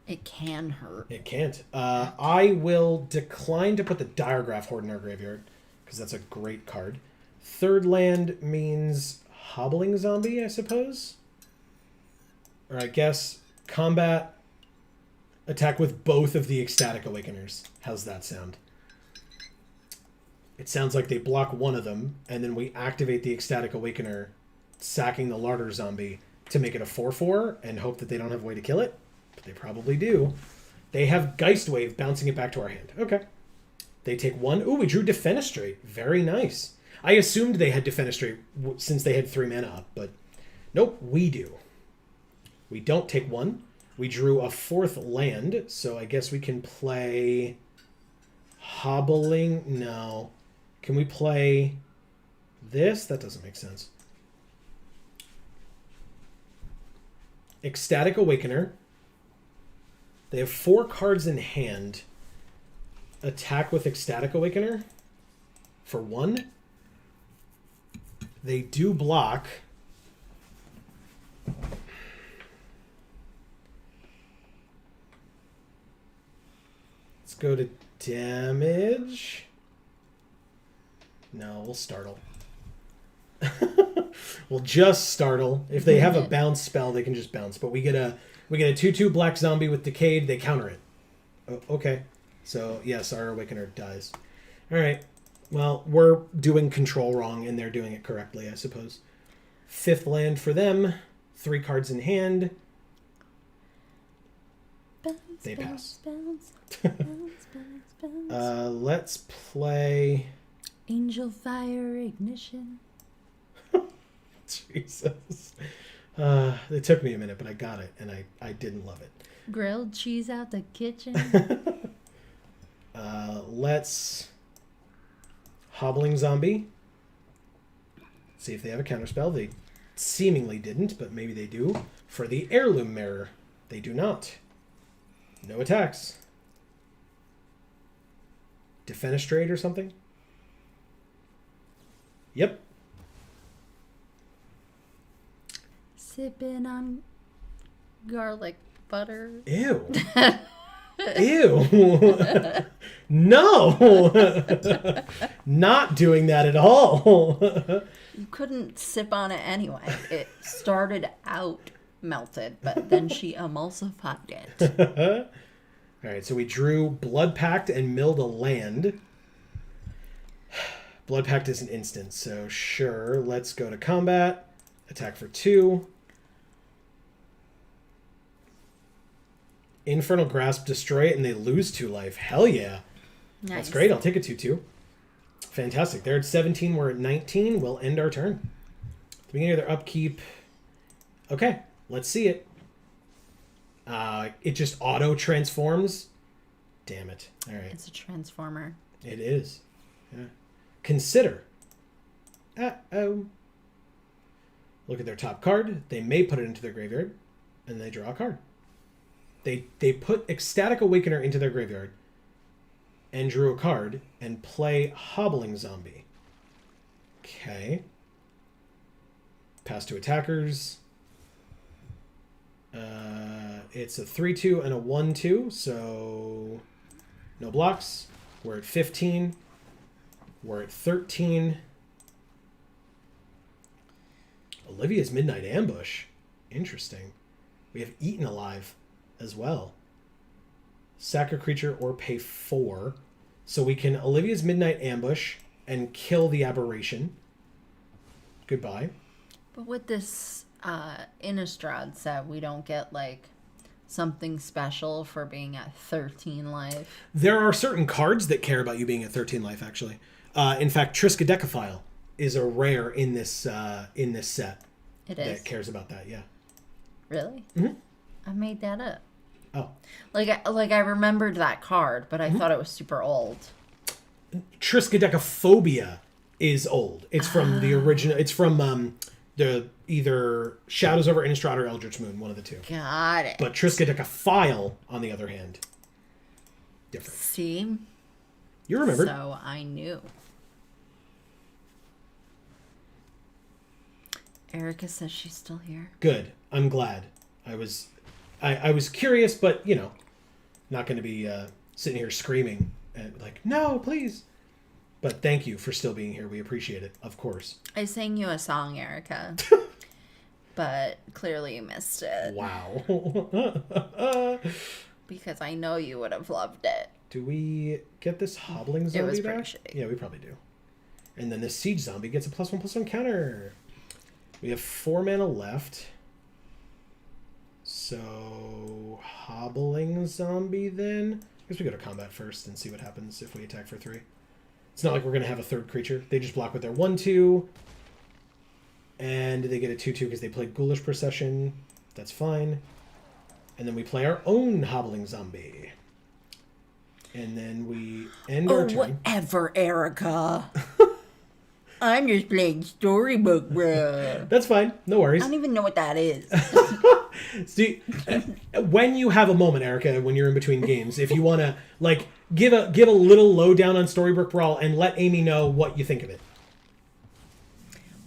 It can hurt. It can't. I will decline to put the Diregraph Horde in our graveyard because that's a great card. Third land means hobbling zombie, I suppose. Or I guess combat, attack with both of the Ecstatic Awakeners. How's that sound? It sounds like they block one of them, and then we activate the Ecstatic Awakener, sacking the Larder zombie to make it a 4/4 and hope that they don't have a way to kill it. But they probably do. They have Geist Wave bouncing it back to our hand. Okay. They take one. Ooh, we drew Defenestrate. Very nice. I assumed they had Defenestrate since they had 3 mana up, but nope, we do. We don't take one. We drew a 4th land, so I guess we can play Hobbling. No. Can we play this? That doesn't make sense. Ecstatic Awakener. They have 4 cards in hand. Attack with Ecstatic Awakener for 1. They do block. Let's go to damage. No, we'll startle. We'll just startle. If they have a bounce spell, they can just bounce. But we get a 2/2 black zombie with Decayed. They counter it. Oh, okay. So yes, our Awakener dies. All right. Well, we're doing control wrong, and they're doing it correctly, I suppose. 5th land for them. 3 cards in hand. They pass. Let's play Angel Fire Ignition. Jesus. It took me a minute, but I got it, and I didn't love it. Grilled cheese out the kitchen. Let's Hobbling Zombie. See if they have a counterspell. They seemingly didn't, but maybe they do. For the Heirloom Mirror, they do not. No attacks. Defenestrate or something? Yep. Sipping on garlic butter. Ew. Ew. No. Not doing that at all. You couldn't sip on it anyway. It started out melted, but then she emulsified it. All right, so we drew Blood Pact and milled a land. Blood Pact is an instant, so sure. Let's go to combat. Attack for 2. Infernal Grasp, destroy it, and they lose 2 life. Hell yeah. Nice. That's great. I'll take a 2/2. Fantastic. They're at 17. We're at 19. We'll end our turn. At the beginning of their upkeep. Okay, let's see it. It just auto-transforms. Damn it. All right. It's a transformer. It is. Yeah. Consider. Uh-oh. Look at their top card. They may put it into their graveyard, and they draw a card. They put Ecstatic Awakener into their graveyard and drew a card and play Hobbling Zombie. Okay. Pass to attackers. It's a 3/2 and a 1/2, so no blocks. We're at 15. We're at 13. Olivia's Midnight Ambush. Interesting. We have Eaten Alive as well. Sack a creature or pay 4. So we can Olivia's Midnight Ambush and kill the aberration. Goodbye. But with this Innistrad set, we don't get like something special for being at 13 life. There are certain cards that care about you being at 13 life, actually. In fact, Triskaidekaphile is a rare in this set. It is? That cares about that, yeah. Really? Mm-hmm. I made that up. Oh. Like I remembered that card, but I thought it was super old. Triskaidekaphobia is old. It's from the original. It's from the either Shadows over Innistrad or Eldritch Moon, one of the two. Got it. But Triskaidekaphile, on the other hand, different. See? You remembered. So I knew. Erica says she's still here. Good. I'm glad. I was curious, but not going to be sitting here screaming and like, no, please. But thank you for still being here. We appreciate it, of course. I sang you a song, Erica. But clearly you missed it. Wow. Because I know you would have loved it. Do we get this hobbling zombie It was back? pretty shitty. Yeah, we probably do. And then this siege zombie gets a +1/+1 counter. We have 4 mana left. So, hobbling zombie then? I guess we go to combat first and see what happens if we attack for 3. It's not like we're going to have a third creature. They just block with their 1/2. And they get a 2/2 because they played Ghoulish Procession. That's fine. And then we play our own hobbling zombie. And then we end our turn. Whatever, Erica. I'm just playing Storybook, bro. That's fine. No worries. I don't even know what that is. See, when you have a moment, Erica, when you're in between games, if you want to like give a little lowdown on Storybook Brawl and let Amy know what you think of it.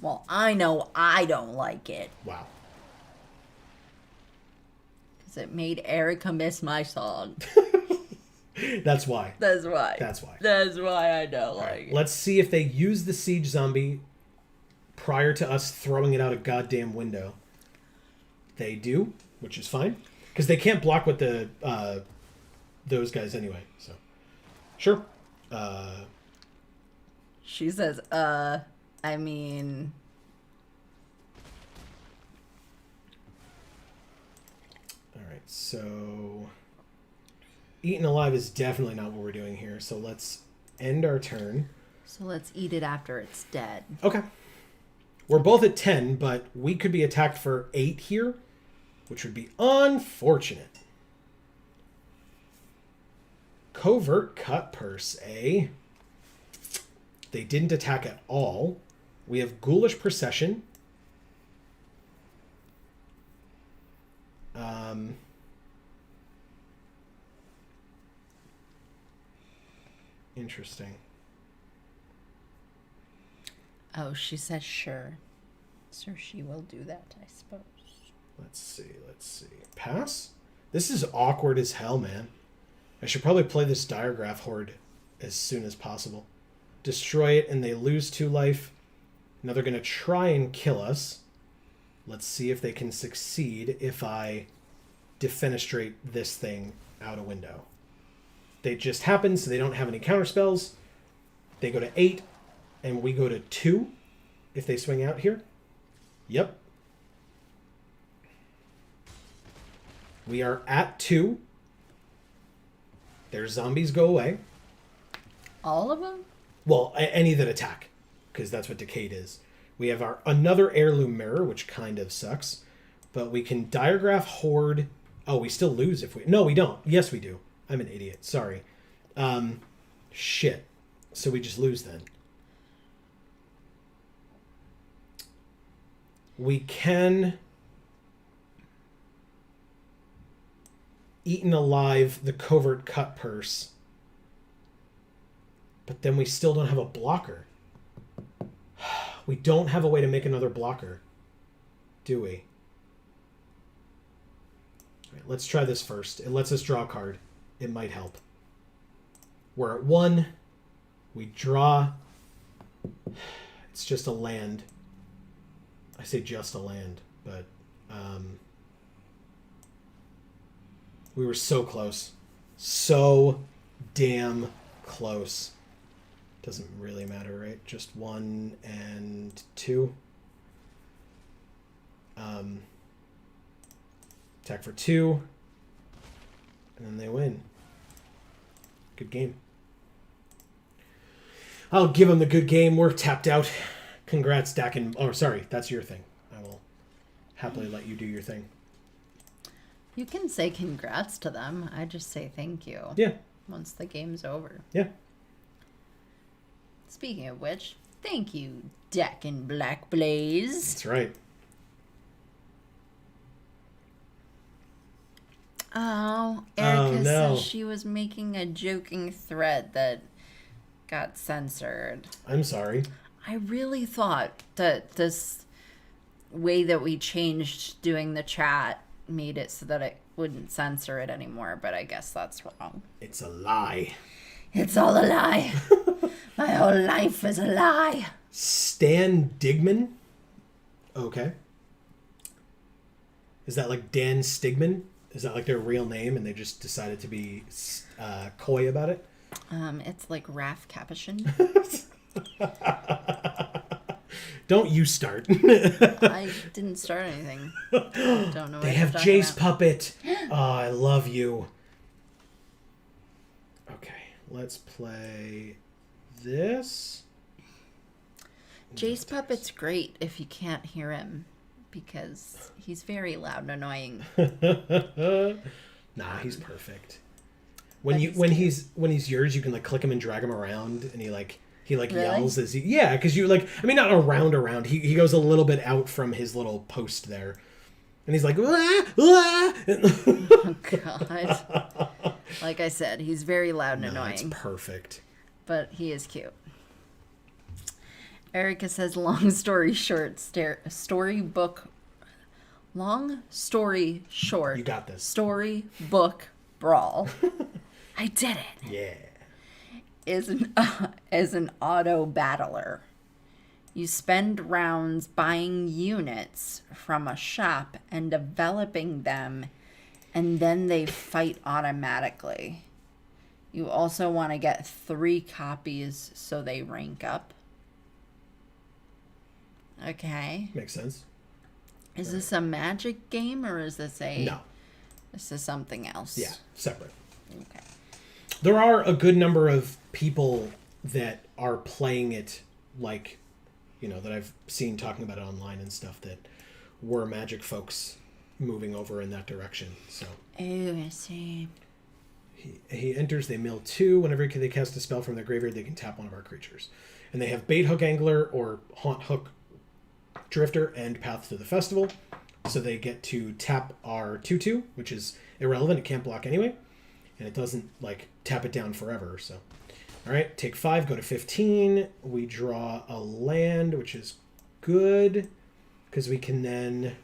Well, I know I don't like it. Wow. Because it made Erica miss my song. That's why. That's why. That's why. That's why I don't like it. Let's see if they use the siege zombie prior to us throwing it out a goddamn window. They do, which is fine. Because they can't block with the those guys anyway. So, sure. She says, I mean... Alright, so... Eaten alive is definitely not what we're doing here, so let's end our turn. So let's eat it after it's dead. Okay. We're both at 10, but we could be attacked for 8 here, which would be unfortunate. Covert Cut Purse, eh? They didn't attack at all. We have Ghoulish Procession. Interesting. Oh, she says sure. So she will do that, I suppose. Let's see. Pass? This is awkward as hell, man. I should probably play this Diregraph Horde as soon as possible. Destroy it and they lose 2 life. Now they're going to try and kill us. Let's see if they can succeed if I defenestrate this thing out a window. They just happen, so they don't have any counter spells. They go to 8, and we go to 2 if they swing out here. Yep. We are at 2. Their zombies go away. All of them? Well, any that attack, because that's what Decayed is. We have our another Heirloom Mirror, which kind of sucks. But we can Diregraph Horde. Oh, we still lose if we... No, we don't. Yes, we do. I'm an idiot. Sorry. Shit. So we just lose then. We can... Eaten alive the Covert Cut Purse. But then we still don't have a blocker. We don't have a way to make another blocker. Do we? All right, let's try this first. It lets us draw a card. It might help. We're at 1. We draw. It's just a land. I say just a land, but we were so close. So damn close. Doesn't really matter, right? Just 1 and 2. Attack for 2. And then they win. Good game. I'll give them the good game. We're tapped out. Congrats, Dak and... Oh, sorry. That's your thing. I will happily let you do your thing. You can say congrats to them. I just say thank you. Yeah. Once the game's over. Yeah. Speaking of which, thank you, Dak and Black Blaze. That's right. Oh, Erica no. says she was making a joking thread that got censored. I'm sorry. I really thought that this way that we changed doing the chat made it so that it wouldn't censor it anymore, but I guess that's wrong. It's a lie. It's all a lie. My whole life is a lie. Stan Digman. Okay. Is that like Dan Stigman? Is that like their real name and they just decided to be coy about it? It's like Raph Capuchin. Don't you start. I didn't start anything. I don't know what They have Jace Puppet. Oh, I love you. Okay, let's play this. Jace Puppet's great if you can't hear him because he's very loud and annoying. Nah, he's perfect. When he's yours, you can like click him and drag him around, and he Really? yells as because you like, I mean, not around. He goes a little bit out from his little post there, and he's like, "Wah, wah." Oh God! Like I said, he's very loud and annoying. It's perfect. But he is cute. Erica says, long story short, long story short. You got this. Storybook brawl. I did it. Yeah. Is an auto battler. You spend rounds buying units from a shop and developing them, and then they fight automatically. You also want to get 3 copies so they rank up. Okay. Makes sense. Is this a magic game or is this a... No. This is something else. Yeah, separate. Okay. There are a good number of people that are playing it like, that I've seen talking about it online and stuff that were magic folks moving over in that direction. So. Oh, I see. He enters, they mill 2. Whenever they cast a spell from their graveyard, they can tap one of our creatures. And they have Bait Hook Angler or Haunt Hook Drifter and Path to the Festival. So they get to tap our 2/2, which is irrelevant. It can't block anyway. And it doesn't, tap it down forever. So, all right, take 5, go to 15. We draw a land, which is good. Because we can then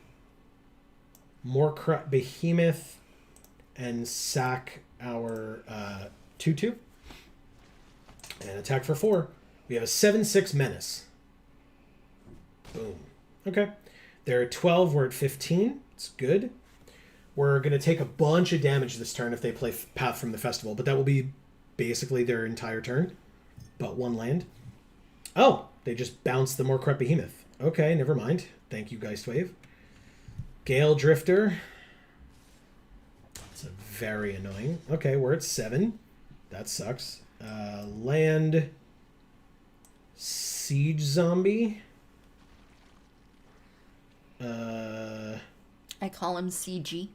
Moorcrut Behemoth and sack our 2/2 and attack for 4. We have a 7/6 menace. Boom. Okay. They're at 12. We're at 15. It's good. We're going to take a bunch of damage this turn if they play Path from the Festival, but that will be basically their entire turn. But 1 land. Oh, they just bounced the Moorcrut Behemoth. Okay, never mind. Thank you, Geistwave. Gale Drifter. That's very annoying. Okay, we're at 7. That sucks. Land. Siege Zombie. I call him CG.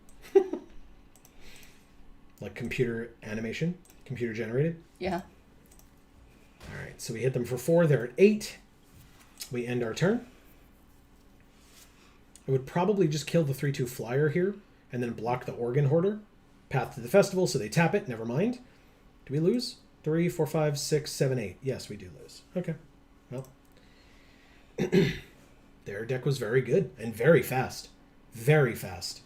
Like computer animation? Computer generated? Yeah. Alright, so we hit them for 4. They're at 8. We end our turn. I would probably just kill the 3/2 flyer here and then block the Organ Hoarder. Path to the Festival, so they tap it. Never mind. Do we lose? 3, 4, 5, 6, 7, 8. Yes, we do lose. Okay. Well. Their deck was very good and very fast. Very fast.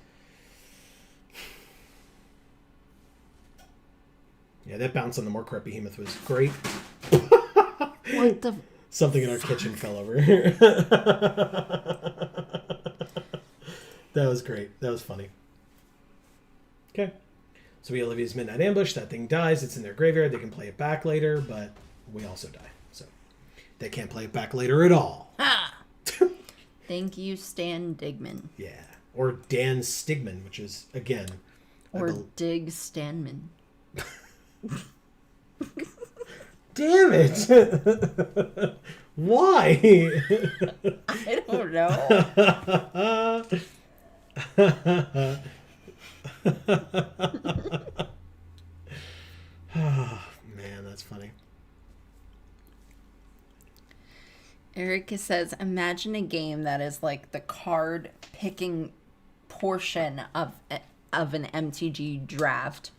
Yeah, that bounce on the Moorcrut Behemoth was great. What the... Something in our kitchen fell over. That was great. That was funny. Okay. So we Olivia's Midnight Ambush. That thing dies. It's in their graveyard. They can play it back later, but we also die. So they can't play it back later at all. Ha! Thank you, Stan Digman. Yeah. Or Dan Stigman, which is, again... Or Dig Stanman. Damn it! Why? I don't know. Oh, man, that's funny. Erica says, imagine a game that is like the card picking portion of an MTG draft,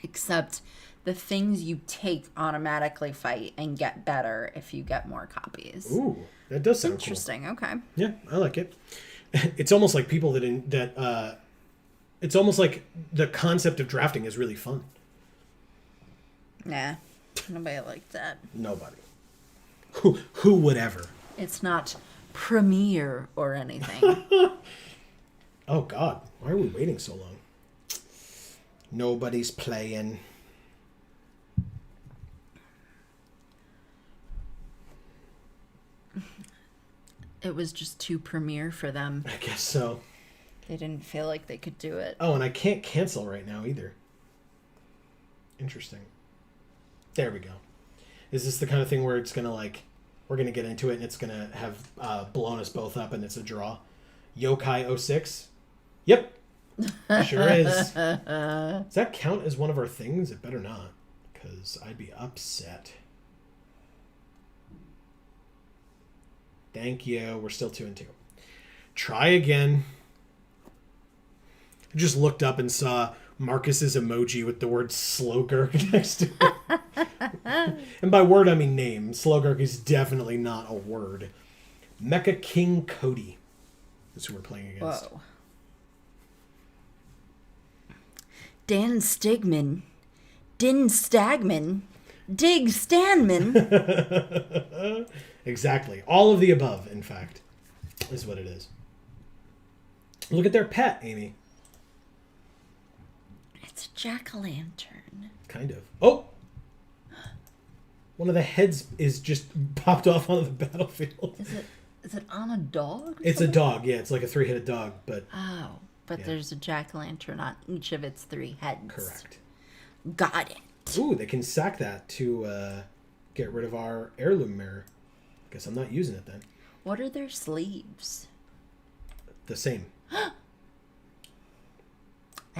except the things you take automatically fight and get better if you get more copies. Ooh, that does sound interesting. Cool. Okay. Yeah, I like it. It's almost like people it's almost like the concept of drafting is really fun. Nah. Nobody like that. Nobody. Who would ever? It's not premiere or anything. Oh, God. Why are we waiting so long? Nobody's playing. It was just too premiere for them. I guess so. They didn't feel like they could do it. Oh, and I can't cancel right now either. Interesting. There we go. Is this the kind of thing where it's going to like... We're going to get into it and it's going to have blown us both up and it's a draw? Yokai 06? Yep. Sure is. Does that count as one of our things? It better not. Because I'd be upset. Thank you. We're still 2-2. Try again. I just looked up and saw Marcus's emoji with the word Slogurk next to it. And by word, I mean name. Slogurk is definitely not a word. Mecha King Cody is who we're playing against. Whoa. Dan Stigman. Din Stagman. Dig Stanman. Exactly. All of the above, in fact, is what it is. Look at their pet, Amy. It's a jack-o'-lantern. Kind of. Oh! One of the heads is just popped off onto the battlefield. Is it on a dog? It's a dog, yeah. It's like a 3-headed dog, but... Oh, but yeah. There's a jack-o'-lantern on each of its 3 heads. Correct. Got it. Ooh, they can sack that to get rid of our heirloom mirror. Guess I'm not using it then. What are their sleeves? The same. I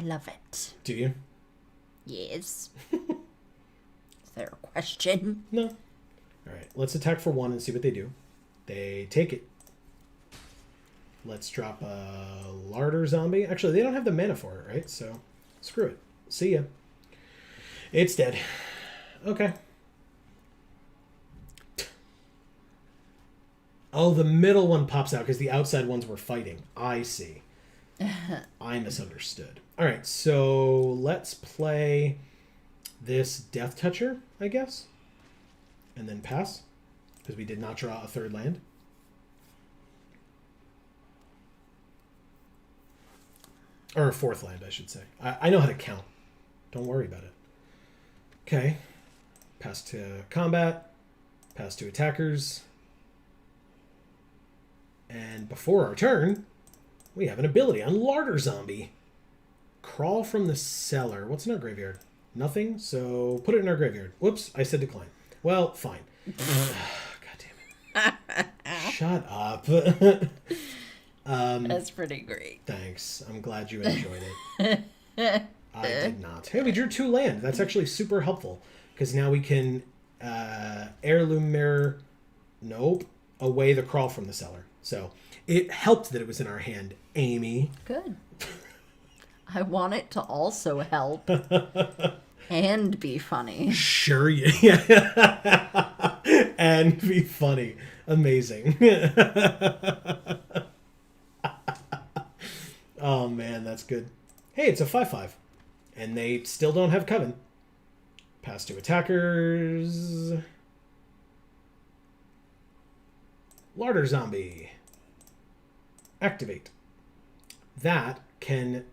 love it. Do you? Yes. Is there a question? No. All right, let's attack for 1 and see what they do. They take it. Let's drop a larder zombie. Actually, they don't have the mana for it, right? So, screw it. See ya. It's dead. Okay. Oh, the middle one pops out because the outside ones were fighting. I see. I misunderstood. All right, so let's play this Death Toucher, I guess. And then pass, because we did not draw a 3rd land. Or a 4th land, I should say. I know how to count. Don't worry about it. Okay. Pass to combat. Pass to attackers. And before our turn, we have an ability on Larder Zombie. Crawl from the cellar. What's in our graveyard? Nothing, so put it in our graveyard. Whoops, I said decline. Well, fine. God damn it. Shut up. That's pretty great. Thanks. I'm glad you enjoyed it. I did not. Hey, we drew 2 land. That's actually super helpful. Because now we can heirloom mirror... Nope. Away the crawl from the cellar. So it helped that it was in our hand, Amy. Good. I want it to also help and be funny. Sure, yeah. And be funny. Amazing. Oh, man, that's good. Hey, it's a 5/5. And they still don't have Coven. Pass to attackers. Larder Zombie. Activate. That can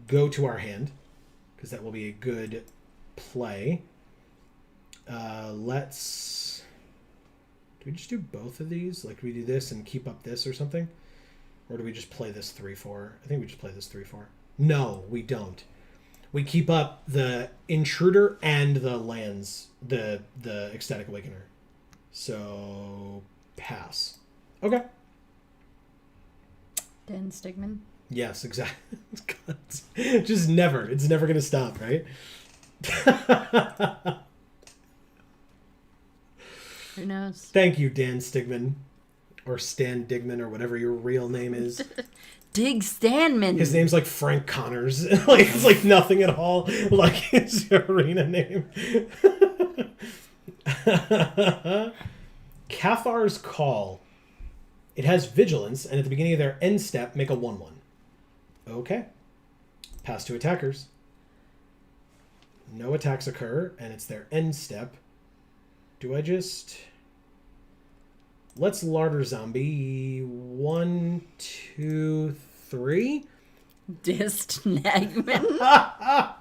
go to our hand, because that will be a good play. Let's... Do we just do both of these? Like, do we do this and keep up this or something? Or do we just play this 3/4? I think we just play this 3/4. No, we don't. We keep up the Intruder and the lands, the Ecstatic Awakener. So, pass. Okay. Dan Stigman. Yes, exactly. Just never. It's never going to stop, right? Who knows? Thank you, Dan Stigman. Or Stan Digman, or whatever your real name is. Dig Stanman. His name's like Frank Connors. Like, it's like nothing at all like his arena name. Cathar's Call. It has Vigilance, and at the beginning of their end step, make a 1/1. Okay. Pass to attackers. no attacks occur, and it's their end step. Do I just... Let's Larder Zombie. 1, 2, 3. Dist Nagman. God.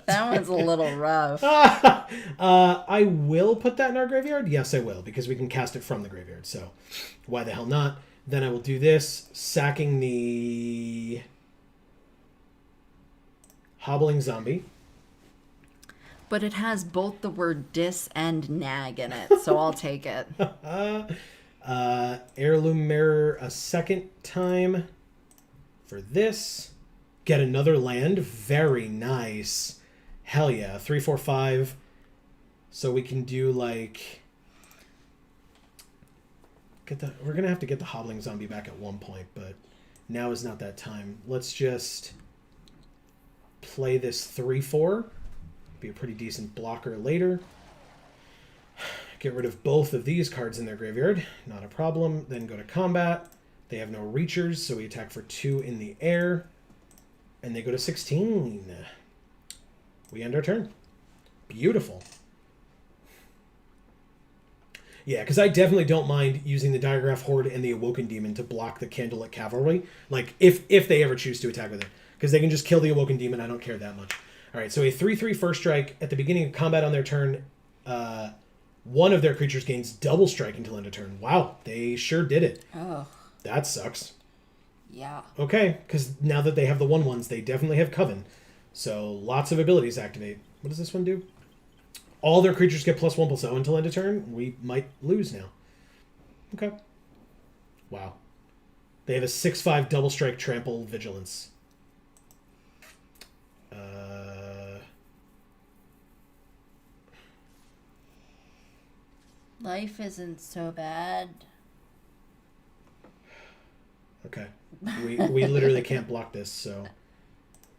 That one's a little rough. I will put that in our graveyard. Yes, I will, because we can cast it from the graveyard. So why the hell not? Then I will do this, sacking the Hobbling Zombie. But it has both the word dis and nag in it, so I'll take it. Heirloom Mirror a second time for this. Get another land. Very nice. Hell yeah. 3, 4, 5. So we can do like... We're going to have to get the Hobbling Zombie back at one point, but now is not that time. Let's just play this 3-4. Be a pretty decent blocker later. Get rid of both of these cards in their graveyard. Not a problem. Then go to combat. They have no reachers, so we attack for 2 in the air. And they go to 16. We end our turn. Beautiful. Yeah, because I definitely don't mind using the Diagraph Horde and the Awoken Demon to block the Candlelit Cavalry. Like, if they ever choose to attack with it. Because they can just kill the Awoken Demon. I don't care that much. All right, so a 3/3 first strike. At the beginning of combat on their turn, one of their creatures gains double strike until end of turn. Wow, they sure did it. Oh. That sucks. Yeah. Okay, because now that they have the 1/1s, they definitely have Coven. So lots of abilities activate. What does this one do? All their creatures get +1/+0 until end of turn. We might lose now. Okay. Wow. They have a 6/5 double strike trample vigilance. Life isn't so bad. Okay. We literally can't block this, so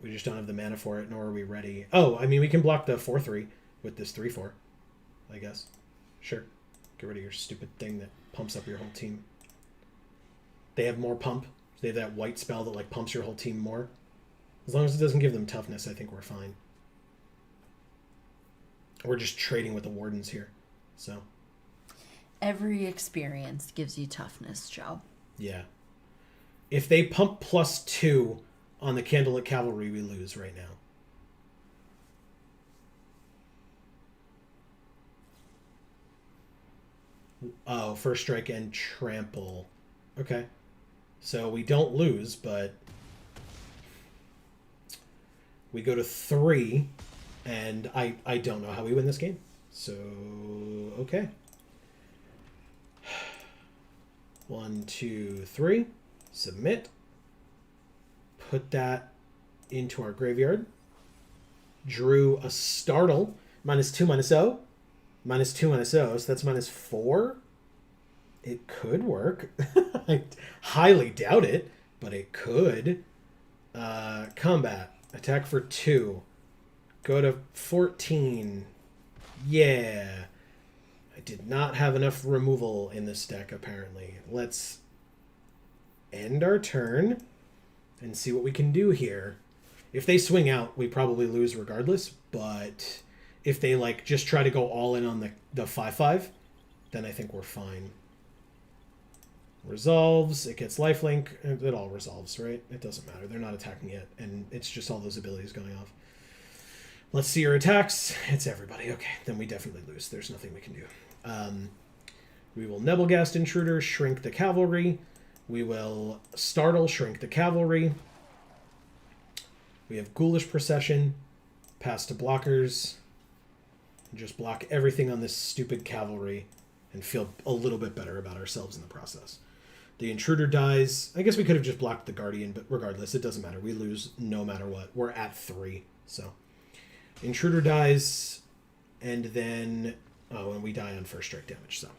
we just don't have the mana for it, nor are we ready. Oh, I mean, we can block the 4/3 with this 3/4, I guess. Sure. Get rid of your stupid thing that pumps up your whole team. They have more pump. They have that white spell that like pumps your whole team more. As long as it doesn't give them toughness, I think we're fine. We're just trading with the Wardens here, so. Every experience gives you toughness, Joe. Yeah. If they pump +2 on the Candlelit Cavalry, we lose right now. Oh, first strike and trample. Okay. So we don't lose, but we go to 3, and I don't know how we win this game. So, okay. 1, 2, 3. Submit. Put that into our graveyard. Drew a Startle. -2, -0. -2, -0. So that's -4. It could work. I highly doubt it, but it could. Combat. Attack for 2. Go to 14. Yeah. I did not have enough removal in this deck, apparently. Let's end our turn and see what we can do here. If they swing out, we probably lose regardless, but if they like just try to go all in on the 5/5, then I think we're fine. Resolves, it gets lifelink, it all resolves, right? It doesn't matter. They're not attacking it, and it's just all those abilities going off. Let's see your attacks. It's everybody. Okay, then we definitely lose. There's nothing we can do. We will Nebelgast Intruder, shrink the cavalry. We will Startle, shrink the cavalry. We have Ghoulish Procession, pass to blockers. Just block everything on this stupid cavalry and feel a little bit better about ourselves in the process. The Intruder dies. I guess we could have just blocked the Guardian, but regardless, it doesn't matter. We lose no matter what. We're at 3, so. Intruder dies, and then... Oh, and we die on first strike damage, so.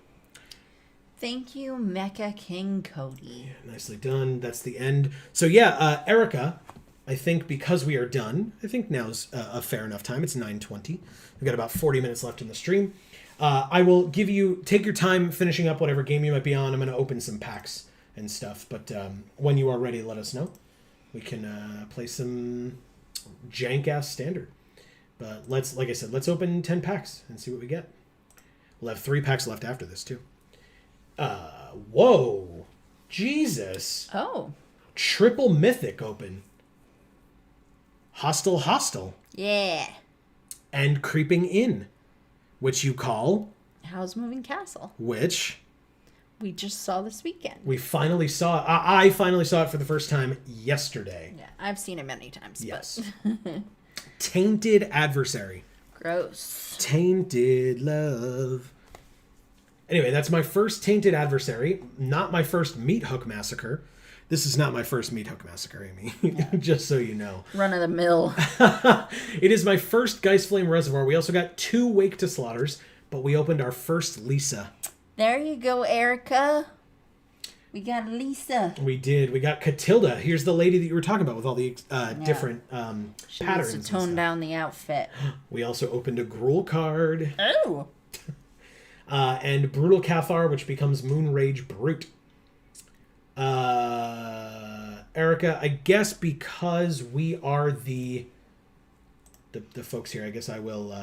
Thank you, Mecha King Cody. Yeah, nicely done. That's the end. So yeah, Erica, I think because we are done, I think now's a fair enough time. It's 9:20. We've got about 40 minutes left in the stream. I will take your time finishing up whatever game you might be on. I'm going to open some packs and stuff, but when you are ready, let us know. We can play some jank ass standard. But like I said, let's open 10 packs and see what we get. We'll have 3 packs left after this too. Whoa, Jesus! Oh, Triple mythic open. Hostile, yeah. and creeping in, which you call How's Moving Castle? which We just saw this weekend. we finally saw. I finally saw it for the first time yesterday. Yeah, I've seen it many times. Yes. But Tainted Adversary. gross. Tainted Love. Anyway, that's my first Tainted Adversary. Not my first Meat Hook Massacre. This is not my first Meat Hook Massacre, Amy. Just so you know. Run of the mill. It is my first Geist Flame Reservoir. We also got 2 Wake to Slaughters, but we opened our first Lisa. There you go, Erica. We got Lisa. We did. We got Catilda. Here's the lady that you were talking about with all the different She patterns. needs and to tone stuff. down the outfit. We also opened a Gruul card. Oh. And Brutal Cathar, which becomes Moonrage Brute. Erica, I guess because we are the folks here, I guess I will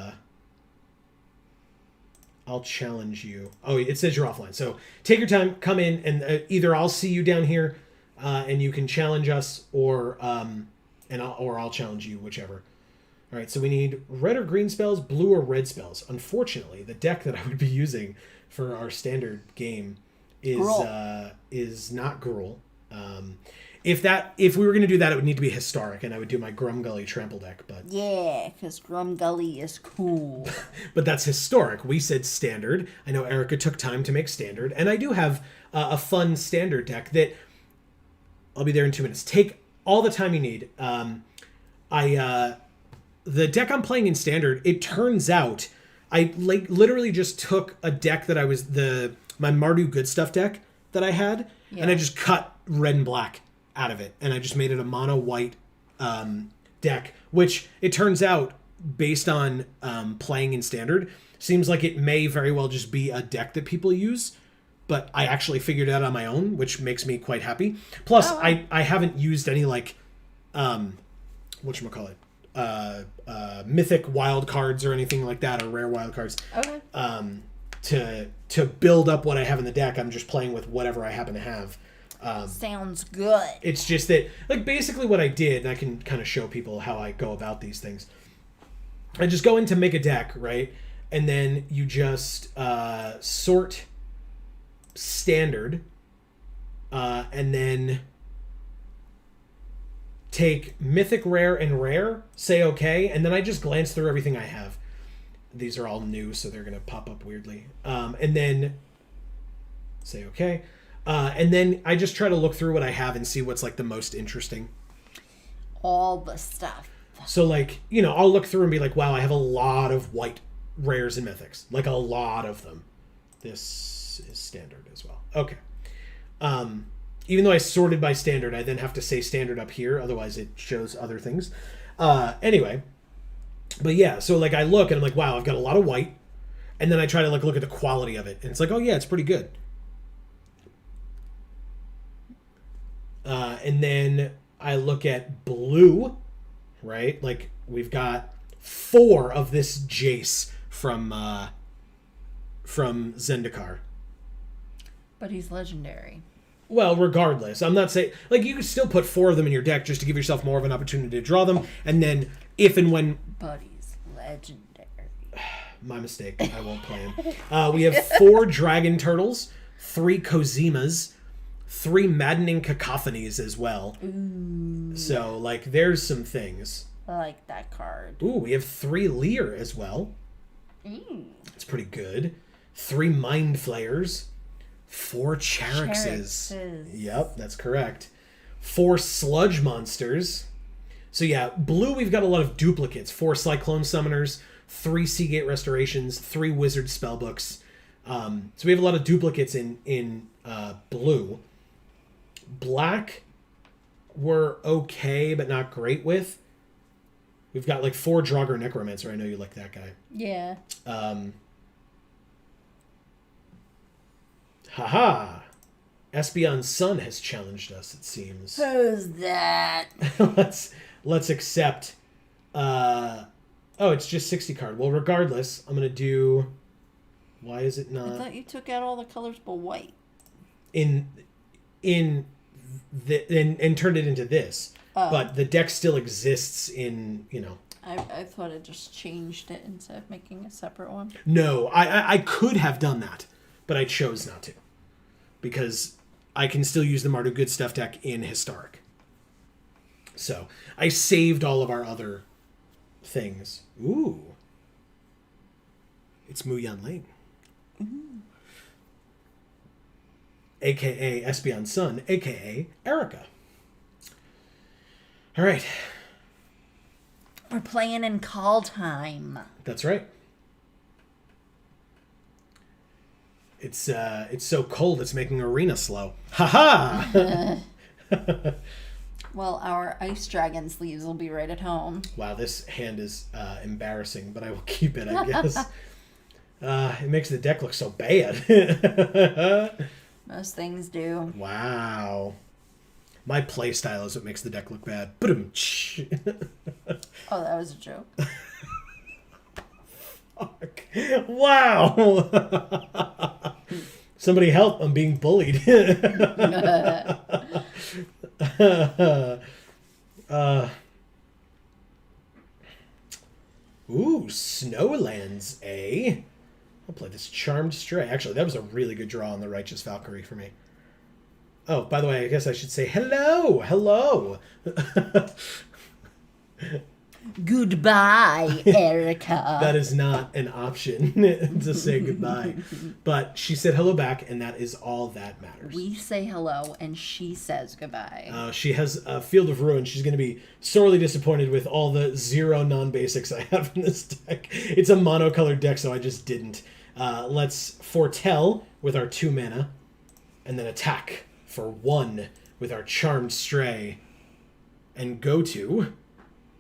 I'll challenge you. Oh, it says you're offline. So take your time, come in, and either I'll see you down here and you can challenge us, or I'll challenge you, whichever. All right, so we need red or green spells, blue or red spells. Unfortunately, the deck that I would be using for our standard game is not Gruul. If we were going to do that, it would need to be historic, and I would do my Grumgully Trample deck. But Yeah, because Grumgully is cool. but that's historic. We said standard. I know Erica took time to make standard, and I do have a fun standard deck that I'll be there in 2 minutes. Take all the time you need. The deck I'm playing in standard, it turns out I literally just took a deck that I was my Mardu Good Stuff deck that I had, and I just cut red and black out of it, and I just made it a mono white deck, which it turns out, based on playing in standard, seems like it may very well just be a deck that people use, but I actually figured it out on my own, which makes me quite happy. Plus, I haven't used any whatchamacallit, mythic wild cards or anything like that, or rare wild cards. Okay. To build up what I have in the deck. I'm just playing with whatever I happen to have. Sounds good. It's just that, basically what I did, and I can kind of show people how I go about these things. I just go in to make a deck, right? And then you just sort standard, and then take mythic, rare, and rare, say okay, and then I just glance through everything I have. These are all new, so they're going to pop up weirdly. And then say okay. And then I just try to look through what I have and see what's the most interesting. All the stuff. So I'll look through and be like, wow, I have a lot of white rares and mythics. A lot of them. This is standard as well. Okay. Even though I sorted by standard, I then have to say standard up here, otherwise it shows other things. Anyway. But yeah, so I look and I'm like, wow, I've got a lot of white. And then I try to look at the quality of it. And it's oh yeah, it's pretty good. And then I look at blue, right? We've got 4 of this Jace from Zendikar. But he's legendary. Well, regardless, I'm not saying you could still put 4 of them in your deck just to give yourself more of an opportunity to draw them, and then if and when. But he's legendary. My mistake. I won't play him. We have 4 Dragon Turtles, 3 Kozimas, 3 Maddening Cacophonies as well. Ooh. So there's some things. I like that card. Ooh, we have 3 Leer as well. Ooh. It's pretty good. 3 Mind Flayers. 4 Charixes. Yep, that's correct. 4 Sludge Monsters. So yeah, blue, we've got a lot of duplicates. 4 Cyclone Summoners, 3 Seagate Restorations, 3 Wizard Spellbooks. So we have a lot of duplicates in blue. Black, we're okay, but not great with. We've got 4 Draugr Necromancer. I know you like that guy. Yeah. Haha. Espeon's son has challenged us, it seems. Who's that? Let's accept Oh, it's just 60 card. Well, regardless, I'm going to do... Why is it I not... thought you took out all the colors but white. And turned it into this. But the deck still exists in, I thought it just changed it instead of making a separate one. No, I could have done that, but I chose not to. Because I can still use the Mardu Good Stuff deck in Historic. So, I saved all of our other things. Ooh. It's Mu Yan Ling. A.K.A. Espeon's son, A.K.A. Erica. All right. We're playing in call time. That's right. It's so cold it's making arena slow. Ha ha! Well, our ice dragon sleeves will be right at home. Wow, this hand is embarrassing, but I will keep it, I guess. It makes the deck look so bad. Most things do. Wow. My play style is what makes the deck look bad. Oh, that was a joke. Fuck. Wow. Somebody help. I'm being bullied. Ooh, Snowlands, eh? I'll play this Charmed Stray. Actually, that was a really good draw on the Righteous Valkyrie for me. Oh, by the way, I guess I should say hello. Hello. Goodbye, Erica. That is not an option to say goodbye. But she said hello back, and that is all that matters. We say hello, and she says goodbye. She has a Field of Ruin. She's going to be sorely disappointed with all the 0 non-basics I have in this deck. It's a monocolored deck, so I just didn't. Let's foretell with our 2 mana, and then attack for 1 with our Charmed Stray, and go to...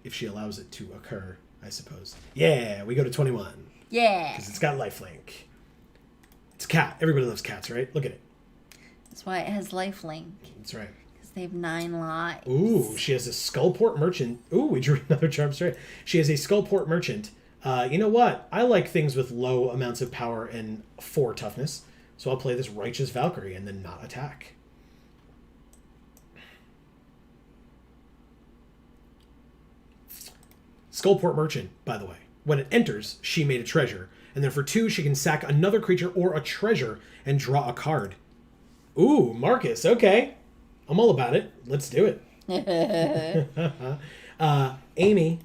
if she allows it to occur, I suppose. Yeah, we go to 21. Yeah. Because it's got lifelink. It's a cat. Everybody loves cats, right? Look at it. That's why it has lifelink. That's right. Because they have 9 lives. Ooh, she has a Skullport Merchant. Ooh, we drew another Charm Stray. She has a Skullport Merchant. You know what? I like things with low amounts of power and 4 toughness. So I'll play this Righteous Valkyrie and then not attack. Skullport Merchant, by the way. When it enters, she made a treasure. And then for 2, she can sack another creature or a treasure and draw a card. Ooh, Marcus, okay. I'm all about it. Let's do it. Amy.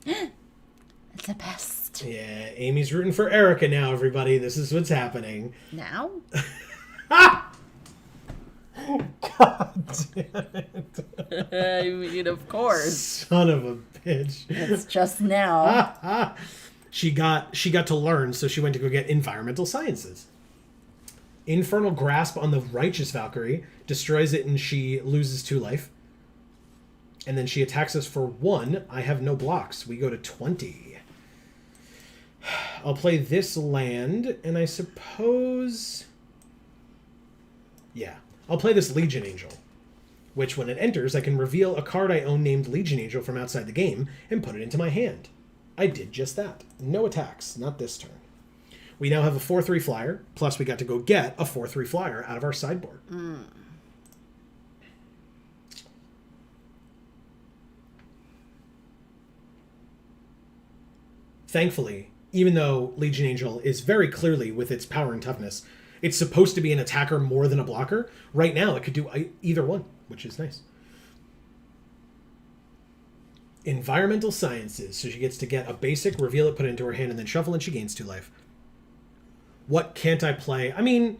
It's the best. Yeah, Amy's rooting for Erica now, everybody. This is what's happening. Now? God damn it. I mean, of course. Son of a bitch. It's just now. She got to learn, so she went to go get environmental sciences. Infernal Grasp on the Righteous Valkyrie destroys it, and she loses 2 life. And then she attacks us for 1. I have no blocks. We go to 20. I'll play this land, and I suppose... yeah. I'll play this Legion Angel, which when it enters, I can reveal a card I own named Legion Angel from outside the game and put it into my hand. I did just that. No attacks, not this turn. We now have a 4/3 flyer, plus we got to go get a 4/3 flyer out of our sideboard. Thankfully, even though Legion Angel is very clearly, with its power and toughness, it's supposed to be an attacker more than a blocker. Right now, it could do either one, which is nice. Environmental Sciences. So she gets to get a basic, reveal it, put it into her hand, and then shuffle, and she gains 2 life. What can't I play? I mean,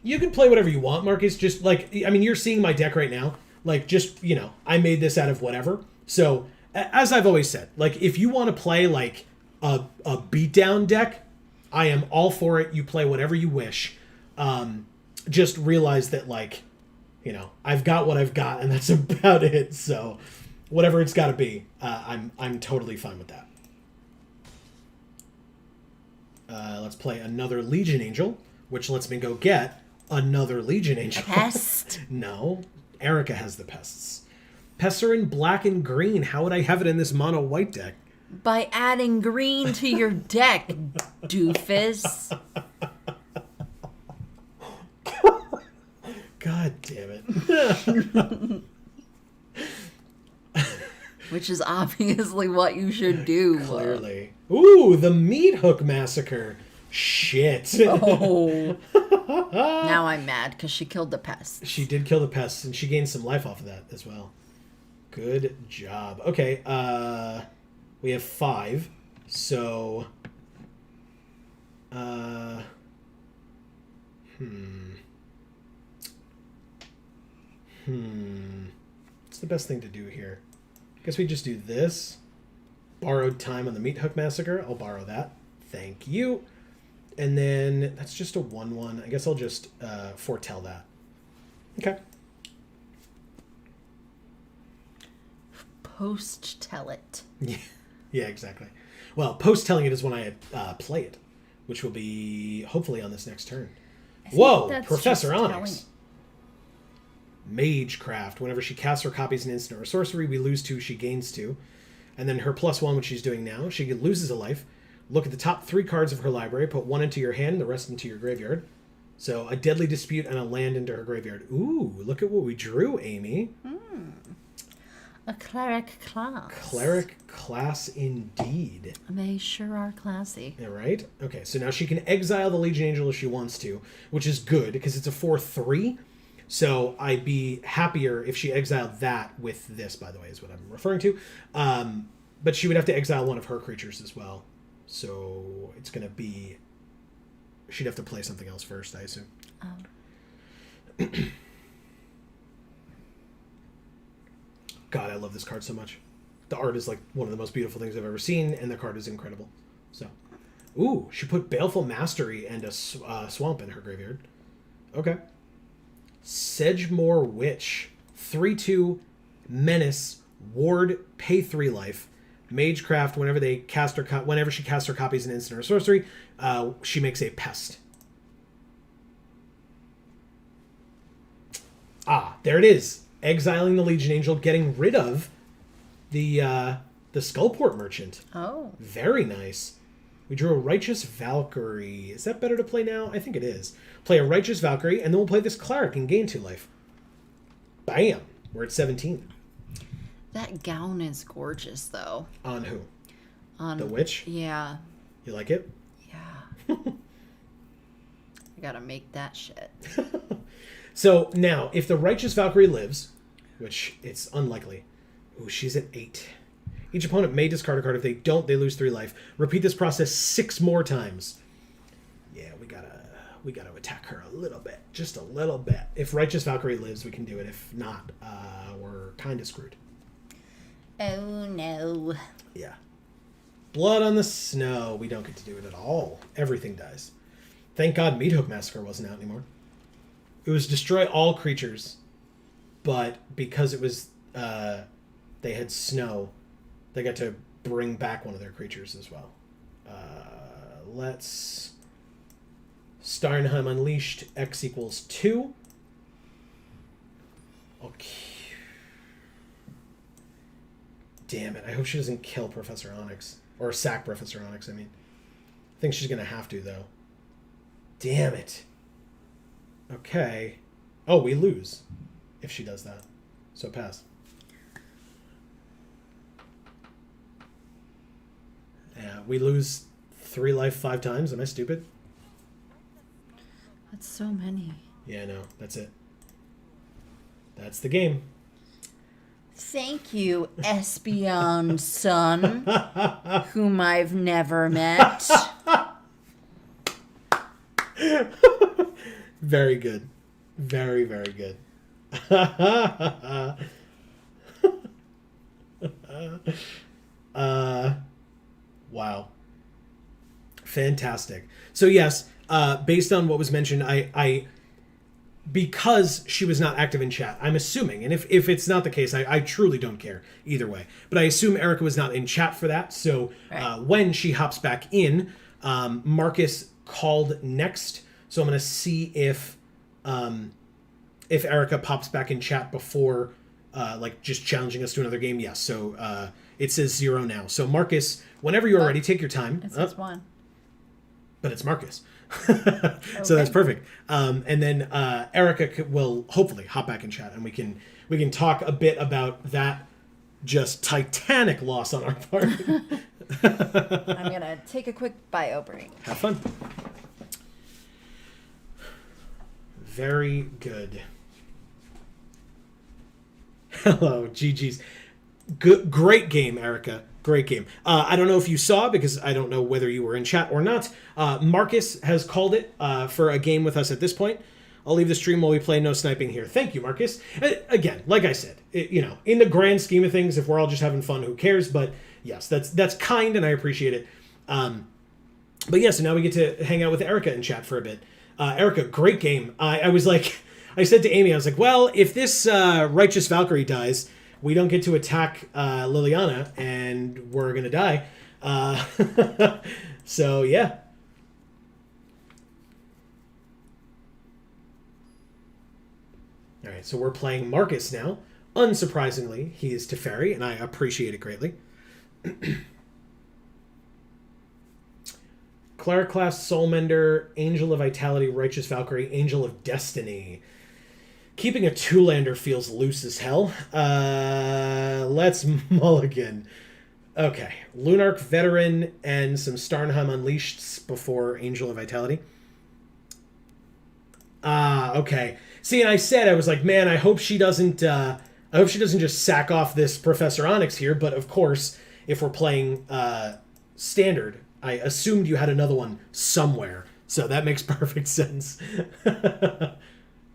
you can play whatever you want, Marcus. Just, like, I mean, you're seeing my deck right now. Like, just, I made this out of whatever. So, as I've always said, like, if you want to play, like, a beatdown deck, I am all for it. You play whatever you wish. Just realize that, like, I've got what I've got, and that's about it. So, whatever it's got to be, I'm totally fine with that. Let's play another Legion Angel, which lets me go get another Legion Angel. Pest. No, Erica has the pests. Pesserin black and green. How would I have it in this mono white deck? By adding green to your deck, doofus. God damn it. Which is obviously what you should do. Clearly. Ooh, the Meat Hook Massacre. Shit. Oh. Now I'm mad because she killed the pests. She did kill the pests, and she gained some life off of that as well. Good job. Okay, we have 5. So, what's the best thing to do here? I guess we just do this. Borrowed time on the Meat Hook Massacre. I'll borrow that. Thank you. And then that's just a 1/1. I guess I'll just foretell that. Okay. Post-tell it. Yeah, exactly. Well, post-telling it is when I play it, which will be hopefully on this next turn. Whoa, Professor Onyx. Magecraft. Whenever she casts or copies an instant or sorcery, we lose 2, she gains 2. And then her +1, which she's doing now, she loses a life. Look at the top 3 cards of her library, put 1 into your hand, the rest into your graveyard. So a Deadly Dispute and a land into her graveyard. Ooh, look at what we drew, Amy. A cleric class. Cleric class indeed. They sure are classy. Yeah, right? Okay, so now she can exile the Legion Angel if she wants to, which is good because it's a 4/3. So I'd be happier if she exiled that with this, by the way, is what I'm referring to. But she would have to exile one of her creatures as well. So it's going to be... She'd have to play something else first, I assume. God, I love this card so much. The art is like one of the most beautiful things I've ever seen, and the card is incredible. So, ooh, she put Baleful Mastery and a swamp in her graveyard. Okay. Sedgemoor Witch. 3/2, Menace, Ward, pay 3 life. Magecraft, whenever she casts or copies an instant or sorcery, she makes a pest. Ah, there it is. Exiling the Legion Angel, getting rid of the Skullport Merchant. Oh. Very nice. We drew a Righteous Valkyrie. Is that better to play now? I think it is. Play a Righteous Valkyrie, and then we'll play this Cleric and gain 2 life. Bam! We're at 17. That gown is gorgeous, though. On who? On the witch? Yeah. You like it? Yeah. I gotta make that shit. So now, if the Righteous Valkyrie lives, which it's unlikely. Ooh, she's at 8. Each opponent may discard a card. If they don't, they lose 3 life. Repeat this process 6 more times. Yeah, we gotta attack her a little bit. Just a little bit. If Righteous Valkyrie lives, we can do it. If not, we're kind of screwed. Oh, no. Yeah. Blood on the Snow. We don't get to do it at all. Everything dies. Thank God Meat Hook Massacre wasn't out anymore. It was destroy all creatures, but because it was they had snow, they got to bring back one of their creatures as well. Let's Starnheim Unleashed. X equals 2. Okay. Damn it. I hope she doesn't kill Professor Onyx. Or sack Professor Onyx, I mean. I think she's going to have to, though. Damn it. Okay. Oh, we lose if she does that. So pass. Yeah, we lose 3 life 5 times. Am I stupid? That's so many. Yeah, I know. That's it. That's the game. Thank you, Espeon son, whom I've never met. Very good. Very, very good. Wow. Fantastic. So yes, based on what was mentioned, I because she was not active in chat, I'm assuming, and if it's not the case, I truly don't care either way, but I assume Erica was not in chat for that, so right. When she hops back in, Marcus called next, so I'm going to see if Erica pops back in chat before like just challenging us to another game, yes. So it says 0 now. So Marcus, whenever you're ready, take your time. It says 1. But it's Marcus. So that's perfect. And then Erica will hopefully hop back in chat, and we can talk a bit about that just titanic loss on our part. I'm going to take a quick bio break. Have fun. Very good. Hello, GG's. Good, great game, Erica. Great game. I don't know if you saw, because I don't know whether you were in chat or not. Marcus has called it for a game with us at this point. I'll leave the stream while we play No Sniping here. Thank you, Marcus. Again, like I said, in the grand scheme of things, if we're all just having fun, who cares? But yes, that's kind, and I appreciate it. But yeah, so now we get to hang out with Erica in chat for a bit. Erica, great game. I was like, I said to Amy, I was like, well, if this Righteous Valkyrie dies, we don't get to attack Liliana, and we're going to die. So, yeah. All right, so we're playing Marcus now. Unsurprisingly, he is Teferi, and I appreciate it greatly. Clara class, Soulmender, Angel of Vitality, Righteous Valkyrie, Angel of Destiny. Keeping a two-lander feels loose as hell. Let's mulligan. Okay. Lunark Veteran and some Starnheim Unleashed before Angel of Vitality. Okay. See, and I said, I was like, man, I hope she doesn't just sack off this Professor Onyx here, but of course, if we're playing Standard, I assumed you had another one somewhere, so that makes perfect sense.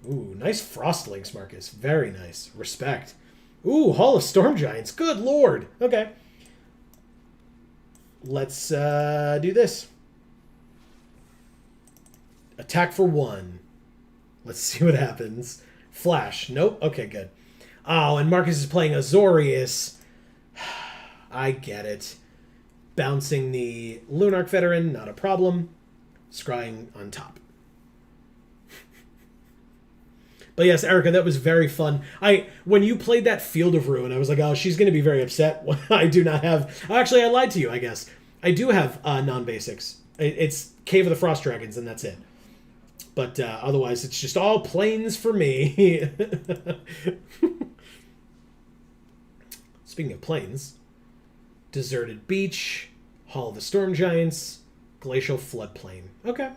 Ooh, nice Frostlinks, Marcus. Very nice. Respect. Ooh, Hall of Storm Giants. Good lord. Okay. Let's do this. Attack for 1. Let's see what happens. Flash. Nope. Okay, good. Oh, and Marcus is playing Azorius. I get it. Bouncing the Lunark Veteran, not a problem. Scrying on top. But yes, Erica, that was very fun. When you played that Field of Ruin, I was like, oh, she's going to be very upset when I do not have... Actually, I lied to you, I guess. I do have non-basics. It's Cave of the Frost Dragons, and that's it. But otherwise, it's just all plains for me. Speaking of plains, Deserted Beach, Hall of the Storm Giants, Glacial Floodplain. Okay.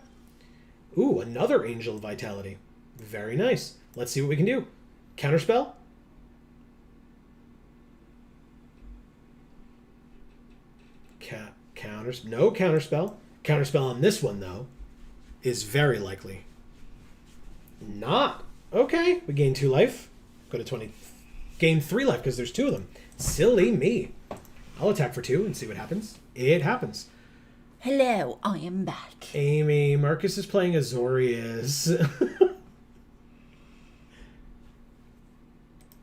Ooh, another Angel of Vitality. Very nice. Let's see what we can do. Counterspell? No counterspell. Counterspell on this one, though, is very likely. Not. Okay. We gain 2 life. Go to 20. Gain 3 life because there's 2 of them. Silly me. I'll attack for 2 and see what happens. It happens. Hello, I am back. Amy, Marcus is playing Azorius.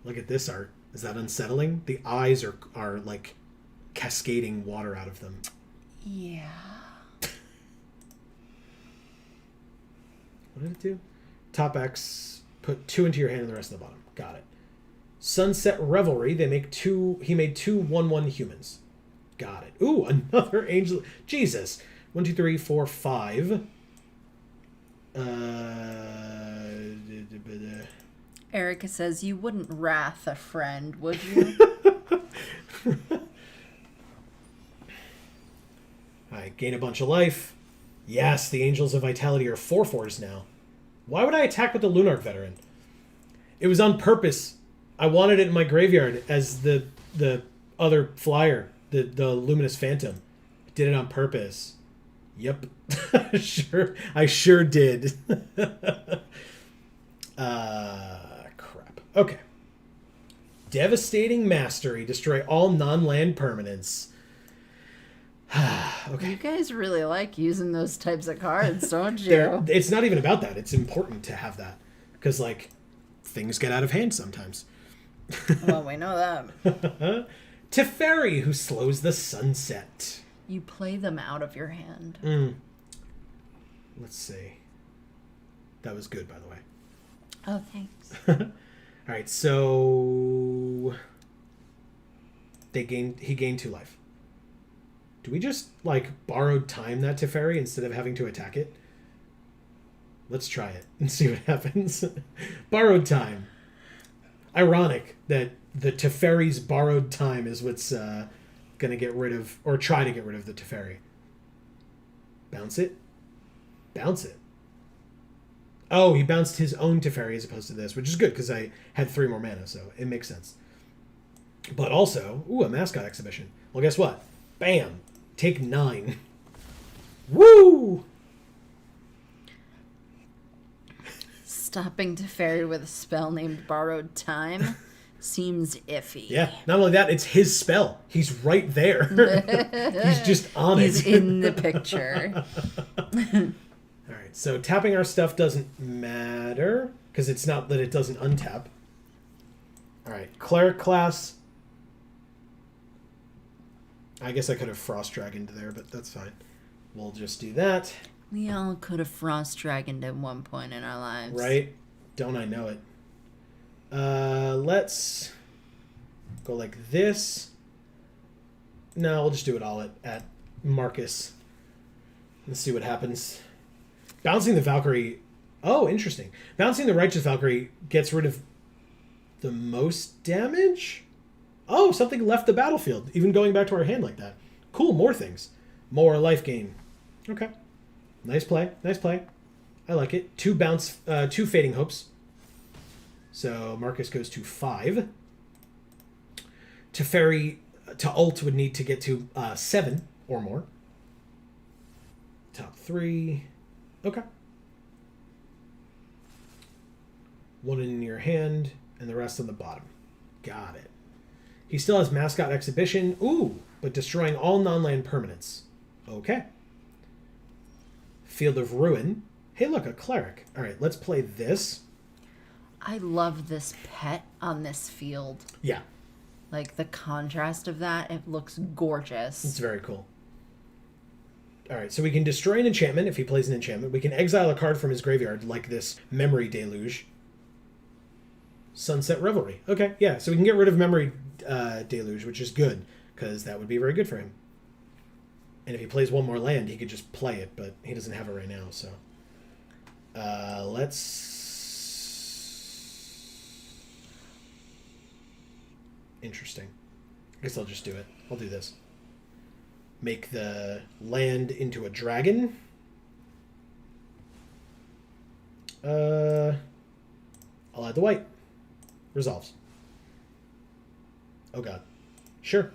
Look at this art. Is that unsettling? The eyes are like cascading water out of them. Yeah. What did it do? Top X, put 2 into your hand and the rest in the bottom. Got it. Sunset Revelry, he made 2 1/1 humans. Got it. Ooh, another angel. Jesus. 1, 2, 3, 4, 5. Erica says, you wouldn't wrath a friend, would you? I gain a bunch of life. Yes, the Angels of Vitality are 4/4s now. Why would I attack with the Lunark Veteran? It was on purpose. I wanted it in my graveyard as the other flyer, the Luminous Phantom. I did it on purpose. Yep. Sure. I sure did. Crap. Okay. Devastating Mastery. Destroy all non-land permanents. Okay. You guys really like using those types of cards, don't you? It's not even about that. It's important to have that. Because, like, things get out of hand sometimes. Well, we know that. Teferi, who slows the sunset. You play them out of your hand. Let's see. That was good, by the way. Oh, thanks. All right, so He gained 2 life. Do we just, like, borrowed time that Teferi instead of having to attack it? Let's try it and see what happens. Borrowed time. Ironic that the Teferi's borrowed time is what's going to get rid of, or try to get rid of the Teferi. Bounce it. Bounce it. Oh, he bounced his own Teferi as opposed to this, which is good because I had 3 more mana, so it makes sense. But also, a mascot exhibition. Well, guess what? Bam! Take 9. Woo! Stopping Teferi with a spell named Borrowed Time seems iffy. Yeah, not only that, it's his spell. He's right there. He's just on He's it. in the picture. All right, so tapping our stuff doesn't matter because it's not that it doesn't untap. All right, Cleric class. I guess I could have Frost Dragoned there, but that's fine. We'll just do that. We all could have Frost Dragoned at one point in our lives. Right? Don't I know it? Let's go like this. No, we'll just do it all at Marcus. Let's see what happens. Bouncing the Valkyrie. Oh, interesting. Bouncing the Righteous Valkyrie gets rid of the most damage? Oh, something left the battlefield, even going back to our hand like that. Cool, more things. More life gain. Okay. Nice play. Nice play. I like it. 2 Fading Hopes. So Marcus goes to 5. Teferi to ult would need to get to 7 or more. Top 3. Okay. 1 in your hand and the rest on the bottom. Got it. He still has Mascot Exhibition. Ooh, but destroying all non-land permanents. Okay. Field of Ruin. Hey, look, a cleric. All right, let's play this. I love this pet on this field. Yeah. Like, the contrast of that, it looks gorgeous. It's very cool. All right, so we can destroy an enchantment if he plays an enchantment. We can exile a card from his graveyard, like this Memory Deluge. Sunset Revelry. Okay, yeah, so we can get rid of Memory Deluge, which is good, because that would be very good for him. And if he plays one more land, he could just play it, but he doesn't have it right now, so... let's... Interesting. I guess I'll just do it. I'll do this. Make the land into a dragon. I'll add the white. Resolves. Oh god. Sure.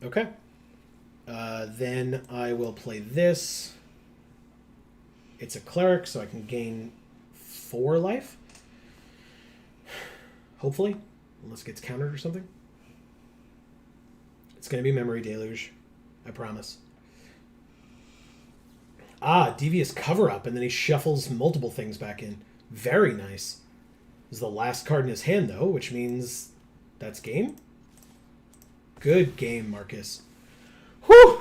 Okay. Then I will play this. It's a cleric, so I can gain 4 life. Hopefully. Unless it gets countered or something. It's going to be Memory Deluge. I promise. Ah, Devious Cover-Up, and then he shuffles multiple things back in. Very nice. This is the last card in his hand, though, which means that's game? Good game, Marcus. Whew!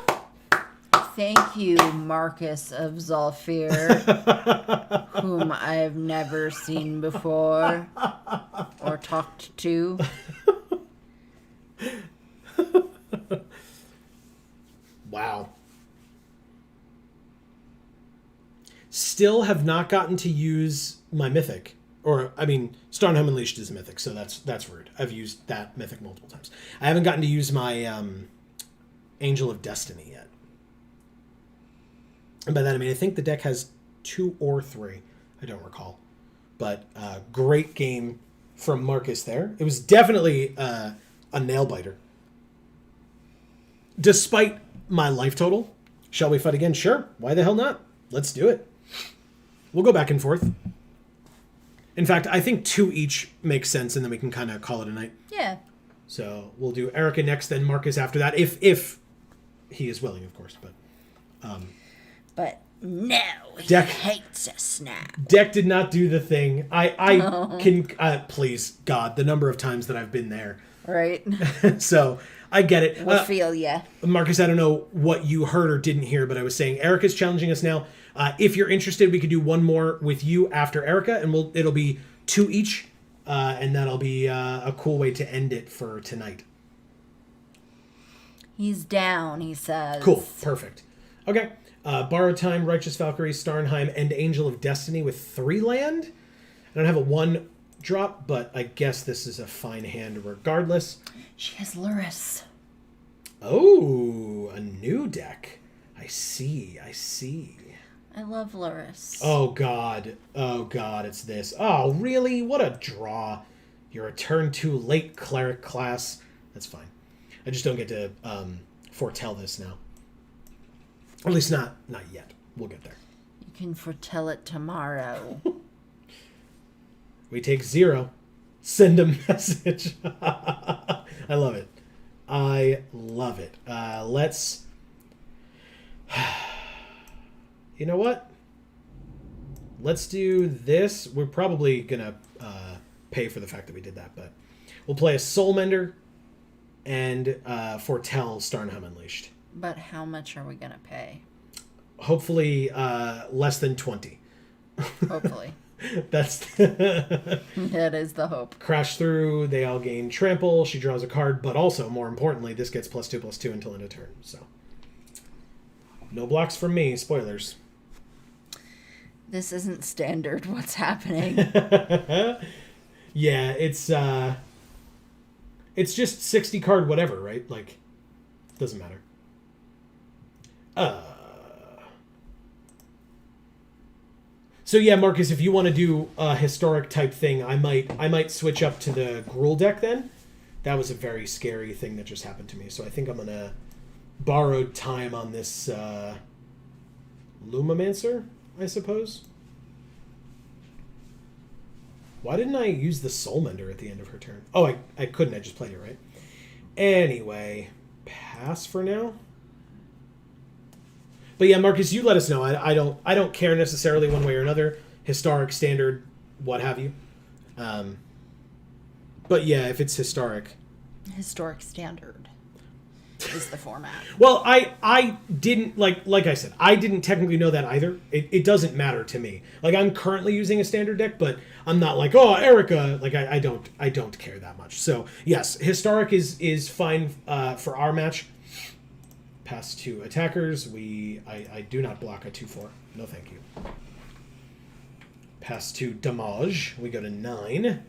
Thank you, Marcus of Zolfir, whom I've never seen before or talked to. Wow. Still have not gotten to use my mythic. Or, I mean, Starnhelm Unleashed is a mythic, so that's rude. I've used that mythic multiple times. I haven't gotten to use my Angel of Destiny yet. And by that I mean I think the deck has 2 or 3. I don't recall. But great game from Marcus there. It was definitely a nail-biter. Despite my life total. Shall we fight again? Sure. Why the hell not? Let's do it. We'll go back and forth. In fact, I think 2 each makes sense, and then we can kind of call it a night. Yeah. So we'll do Erica next, then Marcus after that, if he is willing, of course. But no, Deck hates a snap. Deck did not do the thing. I can please God, the number of times that I've been there. Right. So I get it. We'll feel ya. Marcus, I don't know what you heard or didn't hear, but I was saying Erica's challenging us now. If you're interested, we could do one more with you after Erica, and it'll be 2 each, and that'll be a cool way to end it for tonight. He's down, he says. Cool. Perfect. Okay. Borrowed Time, Righteous Valkyrie, Starnheim, and Angel of Destiny with 3 land. I don't have a 1 drop, but I guess this is a fine hand regardless. She has Luris. Oh, a new deck. I see. I love Luris. Oh, God, it's this. Oh, really? What a draw. You're a turn 2 late cleric class. That's fine. I just don't get to foretell this now. At least not yet. We'll get there. You can foretell it tomorrow. We take 0. Send a message. I love it. Let's... You know what? Let's do this. We're probably going to pay for the fact that we did that, but we'll play a Soul Mender and foretell Starnheim Unleashed. But how much are we going to pay? Hopefully less than 20. Hopefully. That's That is the hope. Crash through, they all gain trample, she draws a card, but also, more importantly, this gets +2/+2 until end of turn. So, no blocks from me, spoilers. This isn't standard. What's happening? Yeah, it's just 60 card whatever, right? Like, doesn't matter. So yeah, Marcus, if you want to do a historic type thing, I might switch up to the Gruul deck then. That was a very scary thing that just happened to me. So I think I'm gonna borrowed time on this Lumamancer, I suppose. Why didn't I use the Soul Mender at the end of her turn? Oh, I couldn't. I just played it, right? Anyway, pass for now. But yeah, Marcus, you let us know. I don't care necessarily one way or another. Historic, standard, what have you. But yeah, if it's historic. Historic standard is the format. Well, I didn't like I said, I didn't technically know that either. It doesn't matter to me. Like, I'm currently using a standard deck, but I'm not like, oh, Erica. Like, I don't care that much. So yes, historic is fine for our match. Pass to attackers. I do not block a 2/4. No, thank you. Pass to damage. We go to 9.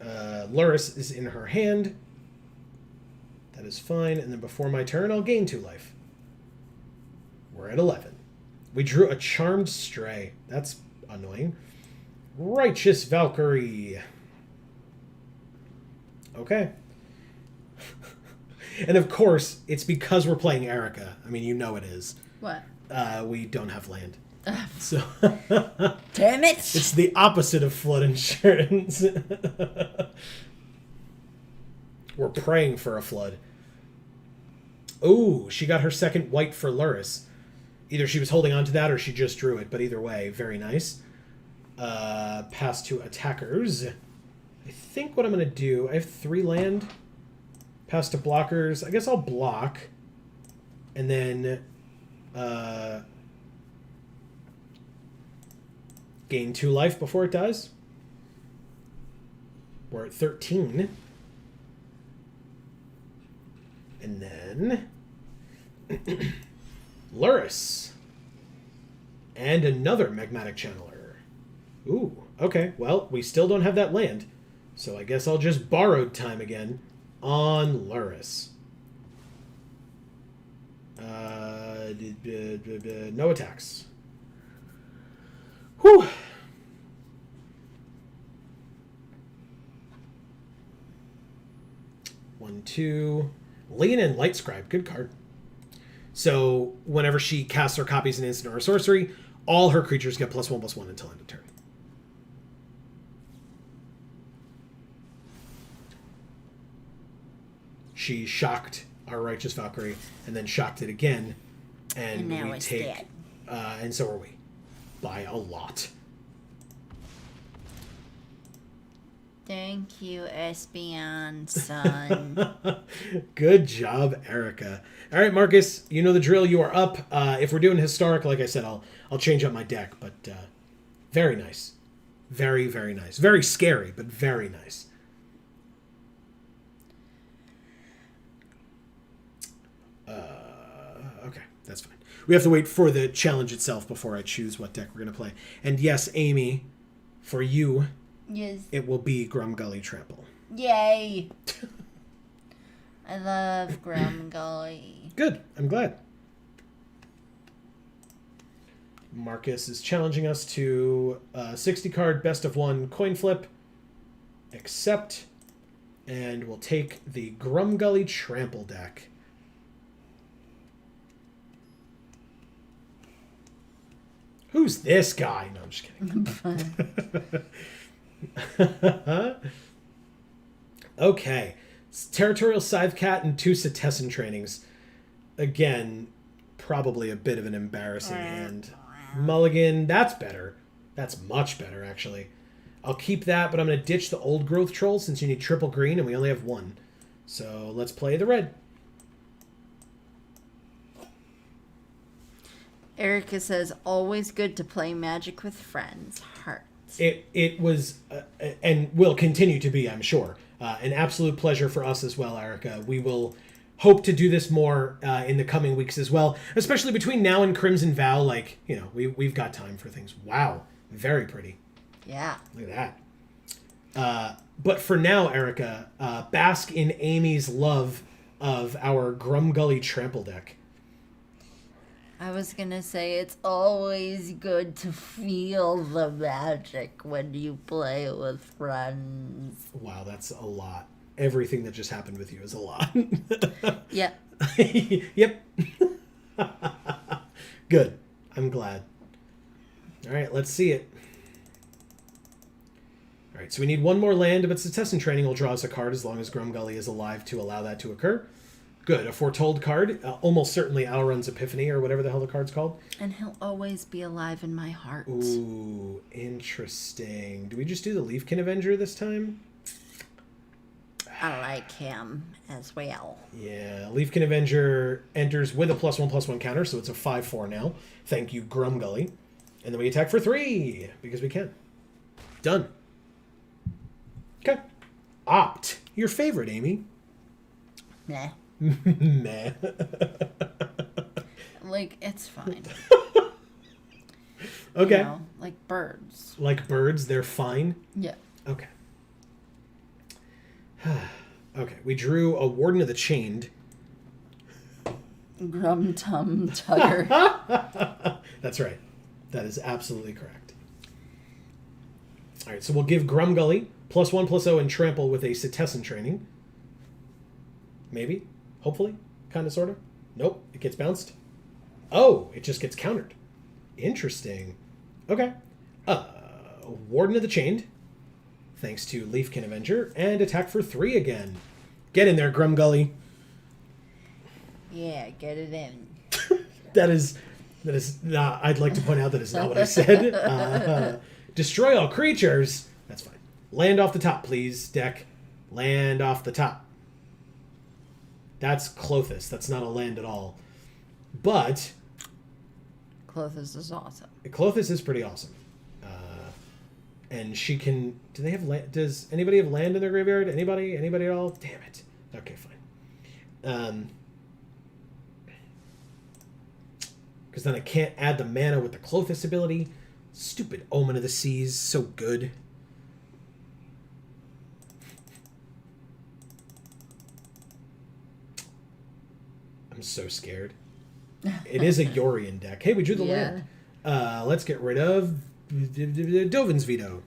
Luris is in her hand. That is fine. And then before my turn, I'll gain 2 life. We're at 11. We drew a Charmed Stray. That's annoying. Righteous Valkyrie. Okay. And of course, it's because we're playing Erica. I mean, you know it is. What? We don't have land. So Damn it! It's the opposite of flood insurance. We're praying for a flood. Oh, she got her second white for Luris. Either she was holding on to that or she just drew it, but either way, very nice. Pass to attackers. I think what I'm going to do, I have 3 land. Pass to blockers. I guess I'll block. And then gain 2 life before it dies. We're at 13. And then Luris. And another Magmatic Channeler. Ooh, okay. Well, we still don't have that land. So I guess I'll just borrowed time again on Luris. No attacks. Whew. One, 2. Lean and Light Scribe. Good card. So whenever she casts or copies an instant or a sorcery, all her creatures get +1/+1 until end of turn. She shocked our Righteous Valkyrie and then shocked it again. And now we it's take... dead. And so are we. By a lot. Thank you, Espeon, son. Good job, Erica. All right, Marcus, you know the drill. You are up. If we're doing historic, like I said, I'll change up my deck. But very nice. Very, very nice. Very scary, but very nice. Okay, that's fine. We have to wait for the challenge itself before I choose what deck we're going to play. And yes, Amy, for you, Yes. it will be Grumgully Trample. Yay! I love Grumgully. Good. I'm glad. Marcus is challenging us to a 60-card best of one coin flip. Accept. And we'll take the Grumgully Trample deck. Who's this guy? No, I'm just kidding. Okay. Territorial Scythe Cat and 2 Setessan trainings. Again, probably a bit of an embarrassing hand. Mulligan, that's better. That's much better, actually. I'll keep that, but I'm going to ditch the Old Growth Troll since you need triple green and we only have 1. So let's play the red. Erica says, always good to play Magic with friends. Heart. It was, and will continue to be, I'm sure, an absolute pleasure for us as well, Erica. We will hope to do this more in the coming weeks as well, especially between now and Crimson Vow. Like, you know, we've got time for things. Wow. Very pretty. Yeah. Look at that. But for now, Erica, bask in Amy's love of our Grumgully Trample deck. I was going to say, it's always good to feel the magic when you play with friends. Wow, that's a lot. Everything that just happened with you is a lot. Yeah. Yep. Good. I'm glad. All right, let's see it. All right, so we need 1 more land, but Setessan Training will draw us a card as long as Grumgully is alive to allow that to occur. Good. A Foretold card. Almost certainly Alrund's Epiphany or whatever the hell the card's called. And he'll always be alive in my heart. Ooh, interesting. Do we just do the Leafkin Avenger this time? I like him as well. Yeah, Leafkin Avenger enters with a +1/+1 counter, so it's a 5/4 now. Thank you, Grumgully. And then we attack for 3, because we can. Done. Okay. Opt. Your favorite, Amy. Nah. Meh. Like, it's fine. Okay. You know, like birds. Like birds, they're fine? Yeah. Okay. Okay, we drew a Warden of the Chained. Grum Tum Tugger. That's right. That is absolutely correct. All right, so we'll give Grumgully +1/+0 and Trample with a Setessan Training. Maybe. Hopefully. Kind of, sort of. Nope. It gets bounced. Oh, it just gets countered. Interesting. Okay. Warden of the Chained. Thanks to Leafkin Avenger. And attack for 3 again. Get in there, Grumgully. Yeah, get it in. That is not... I'd like to point out that is not what I said. Destroy all creatures. That's fine. Land off the top, please, deck. Land off the top. That's Clothis. That's not a land at all. But... Clothis is awesome. Clothis is pretty awesome. And she can... Do they have land? Does anybody have land in their graveyard? Anybody? Anybody at all? Damn it. Okay, fine. Because then I can't add the mana with the Clothis ability. Stupid Omen of the Seas. So good. I'm so scared. It is a Yorion deck. Hey, we drew the land. Let's get rid of Dovin's Veto.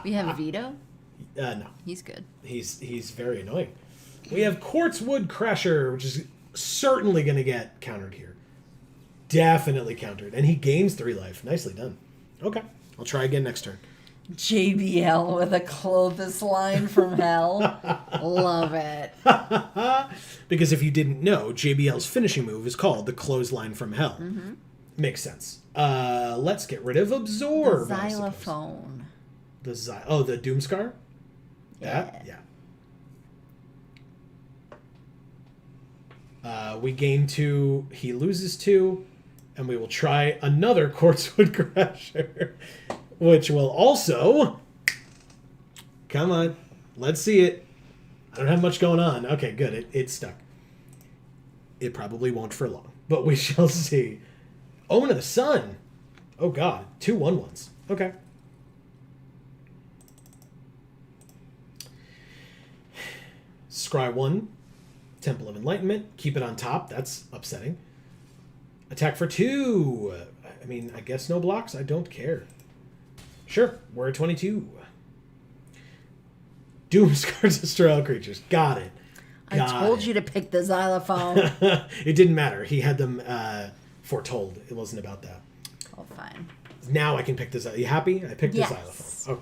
We have Vito? No. He's good. He's very annoying. We have Quartzwood Crasher, which is certainly going to get countered here. Definitely countered. And he gains 3 life. Nicely done. Okay. I'll try again next turn. JBL with a Clothis line from hell. Love it. Because if you didn't know, JBL's finishing move is called the Clothesline from Hell. Mm-hmm. Makes sense. Let's get rid of Absorb. The xylophone. The Doomscar? That? Yeah. We gain 2. He loses 2. And we will try another Quartzwood Crasher, which will also... Come on. Let's see it. I don't have much going on. Okay, good. It's stuck. It probably won't for long, but we shall see. Omen of the Sun. Oh, God. 2 1/1s. Okay. Scry 1. Temple of Enlightenment. Keep it on top. That's upsetting. Attack for 2. I mean, I guess no blocks. I don't care. Sure. We're at 22. Doomscar's destroy all creatures. Got it. I told you to pick the xylophone. It didn't matter. He had them foretold. It wasn't about that. Oh, fine. Now I can pick the xylophone. You happy? I picked Yes. the xylophone.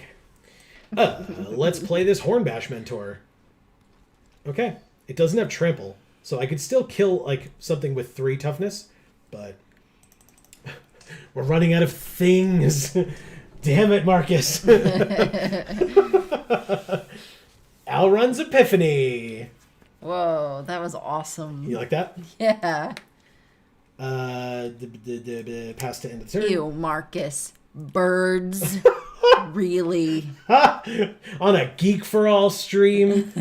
Okay. Let's play this Hornbash Mentor. Okay. It doesn't have trample, so I could still kill like something with 3 toughness, but we're running out of things. Damn it, Marcus. Alrun's Epiphany. Whoa, that was awesome. You like that? Yeah. Pass to end of the turn. Ew, Marcus. Birds. Really? On a Geek for All stream.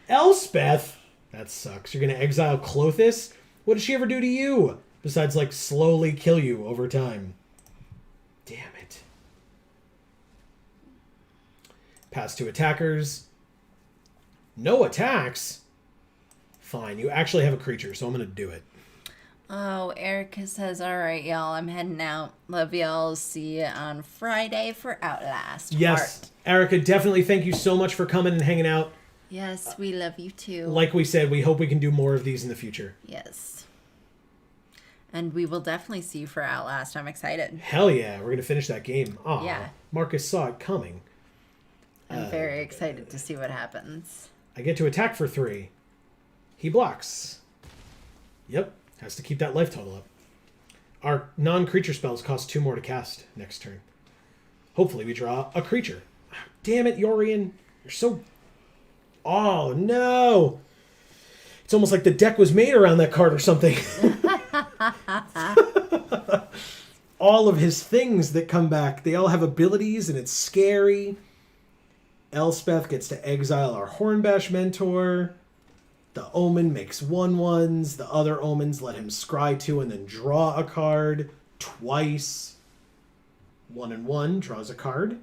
Elspeth. That sucks. You're going to exile Clothis? What did she ever do to you? Besides, like, slowly kill you over time. Damn it. Pass to attackers. No attacks? Fine. You actually have a creature, so I'm going to do it. Oh, Erica says, all right, y'all, I'm heading out. Love y'all. See you on Friday for Outlast. Yes. Heart. Erica, definitely thank you so much for coming and hanging out. Yes, we love you too. Like we said, we hope we can do more of these in the future. Yes. And we will definitely see you for Outlast. I'm excited. Hell yeah. We're going to finish that game. Aw, Yeah. Marcus saw it coming. I'm very excited to see what happens. I get to attack for 3. He blocks. Yep. Has to keep that life total up. Our non-creature spells cost 2 more to cast next turn. Hopefully we draw a creature. Damn it, Yorian. You're so... Oh, no. It's almost like the deck was made around that card or something. All of his things that come back, they all have abilities, and it's scary. Elspeth gets to exile our Hornbash Mentor. The Omen makes 1/1s. The other Omens let him scry 2 and then draw a card twice. 1 and 1 draws a card.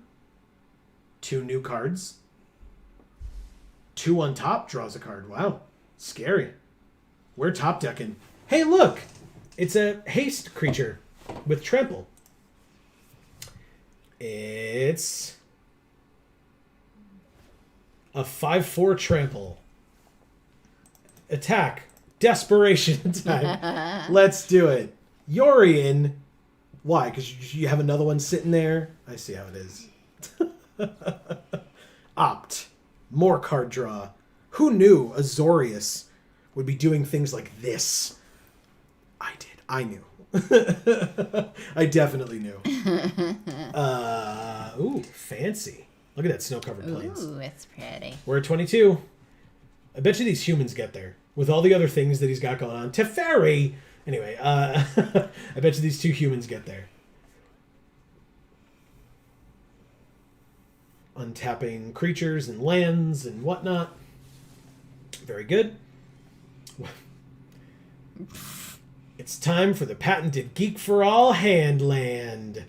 2 new cards. 2 on top draws a card. Wow. Scary. We're top decking. Hey, look! It's a haste creature with trample. It's a 5/4 trample. Attack. Desperation time. Let's do it. Yorian. Why? Because you have another one sitting there? I see how it is. Opt. More card draw. Who knew Azorius would be doing things like this? I did. I knew. I definitely knew. Ooh, fancy. Look at that snow-covered plains. Ooh, it's pretty. We're at 22. I bet you these humans get there. With all the other things that he's got going on. Teferi! Anyway, I bet you these 2 humans get there. Untapping creatures and lands and whatnot. Very good. It's time for the patented Geek for All hand land.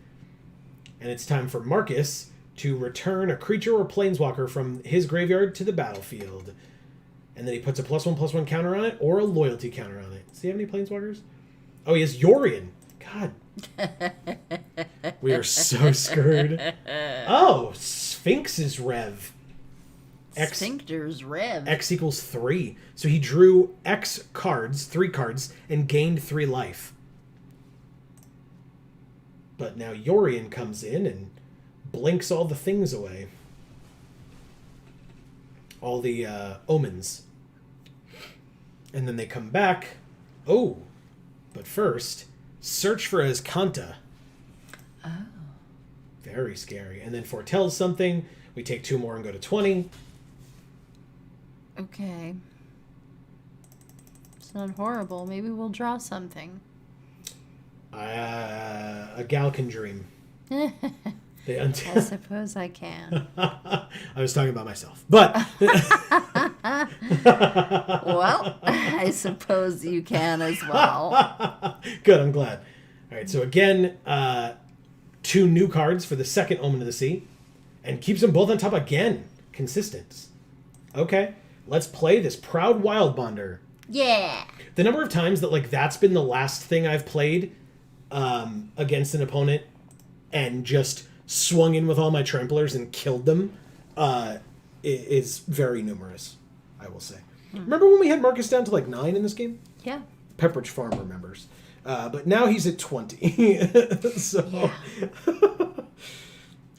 And it's time for Marcus to return a creature or planeswalker from his graveyard to the battlefield. And then he puts a +1/+1 counter on it or a loyalty counter on it. Does he have any planeswalkers? Oh, he has Yorian. God. We are so screwed. Oh, Sphinx's Rev. Sphincter's Rev. X equals 3. So he drew X cards, 3 cards, and gained 3 life. But now Yorian comes in and blinks all the things away. All the omens. And then they come back. Oh. But first, search for Azcanta. Oh. Very scary. And then foretells something. We take 2 more and go to 20. Okay. It's not horrible. Maybe we'll draw something. A gal can dream. They I suppose I can. I was talking about myself. But... Well, I suppose you can as well. Good, I'm glad. All right, so again, 2 new cards for the second Omen of the Sea. And keeps them both on top again. Consistent. Okay, let's play this Proud Wild Bonder. Yeah. The number of times that, like, that's been the last thing I've played against an opponent and just swung in with all my tramplers and killed them is very numerous, I will say. Remember when we had Marcus down to, like, 9 in this game? Yeah. Pepperidge Farm remembers. But now he's at 20. So,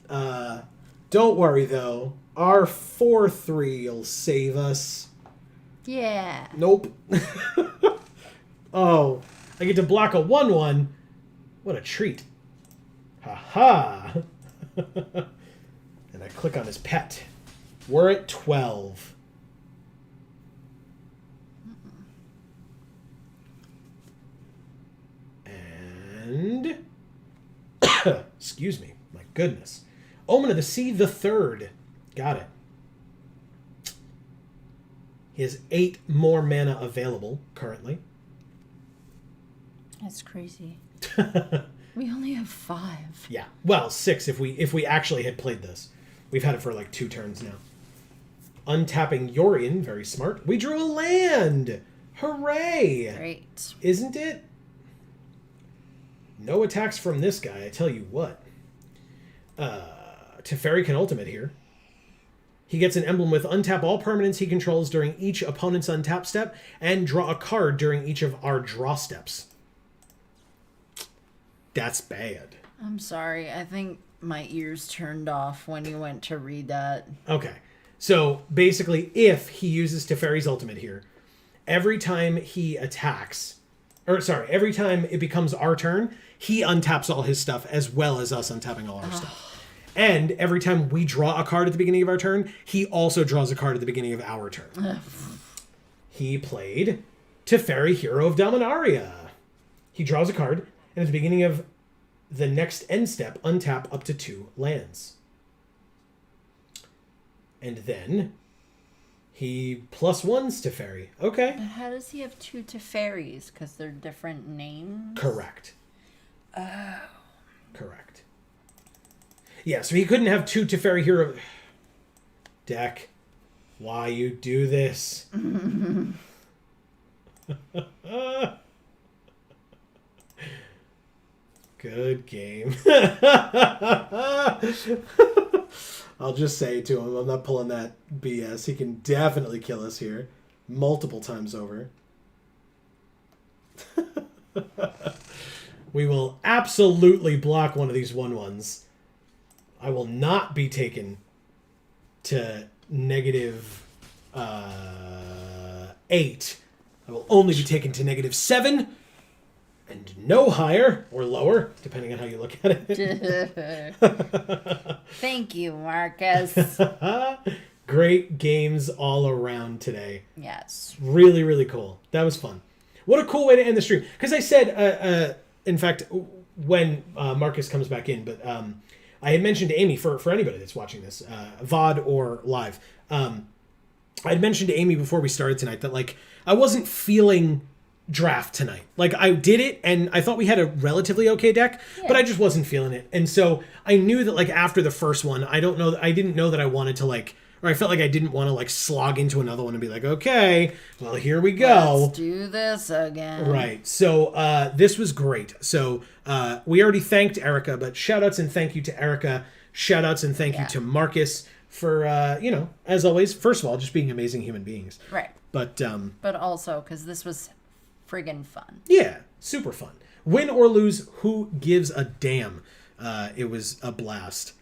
Yeah. Don't worry, though. Our 4-3 will save us. Yeah. Nope. Oh, I get to block a 1-1. What a treat. Ha-ha. And I click on his pet. We're at 12. And... excuse me. My goodness. Omen of the Sea the Third. Got it. He has 8 more mana available currently. That's crazy. We only have 5. Yeah. Well, 6 if we actually had played this. We've had it for like 2 turns now. Untapping Yorion, very smart. We drew a land! Hooray! Great. Isn't it? No attacks from this guy, I tell you what. Teferi can ultimate here. He gets an emblem with untap all permanents he controls during each opponent's untap step and draw a card during each of our draw steps. That's bad. I'm sorry. I think my ears turned off when you went to read that. Okay. So basically, if he uses Teferi's ultimate here, every time he attacks, every time it becomes our turn, he untaps all his stuff as well as us untapping all our stuff. And every time we draw a card at the beginning of our turn, he also draws a card at the beginning of our turn. He played Teferi, Hero of Dominaria. He draws a card, and at the beginning of the next end step, untap up to 2 lands. And then he +1s Teferi. Okay. But how does he have 2 Teferis? Because they're different names? Correct. Oh. Correct. Yeah, so he couldn't have 2 Teferi Hero... Deck, why you do this? Good game. I'll just say to him, I'm not pulling that BS. He can definitely kill us here. Multiple times over. We will absolutely block one of these 1/1s. I will not be taken to -8. I will only be taken to -7 and no higher or lower, depending on how you look at it. Thank you, Marcus. Great games all around today. Yes. Really, really cool. That was fun. What a cool way to end the stream. Because I said, in fact, when Marcus comes back in, but I had mentioned to Amy, for anybody that's watching this, VOD or live, I had mentioned to Amy before we started tonight that, like, I wasn't feeling draft tonight. Like, I did it, and I thought we had a relatively okay deck, but I just wasn't feeling it. And so I knew that, like, after the first one, I didn't know that I wanted to, like, or I felt like I didn't want to, like, slog into another one and be like, okay, well, here we go. Let's do this again. Right. So this was great. So we already thanked Erica, but shout-outs and thank you to Erica. Shout-outs and thank you to Marcus for, as always, first of all, just being amazing human beings. Right. But also, because this was friggin' fun. Yeah, super fun. Win or lose, who gives a damn? It was a blast.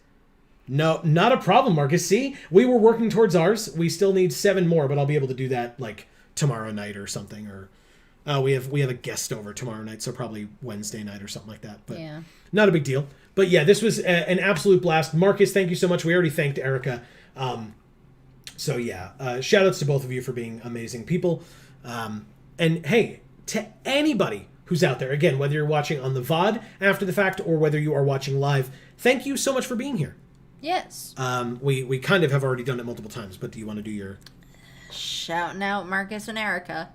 No, not a problem, Marcus. See, we were working towards ours. We still need 7 more, but I'll be able to do that like tomorrow night or something. Or we have a guest over tomorrow night, so probably Wednesday night or something like that. But not a big deal. But yeah, this was an absolute blast. Marcus, thank you so much. We already thanked Erica. So yeah, shout outs to both of you for being amazing people. And hey, to anybody who who's out there. Again, whether you're watching on the VOD after the fact or whether you are watching live, thank you so much for being here. Yes. We kind of have already done it multiple times, but do you want to do your... Shouting out Marcus and Erica.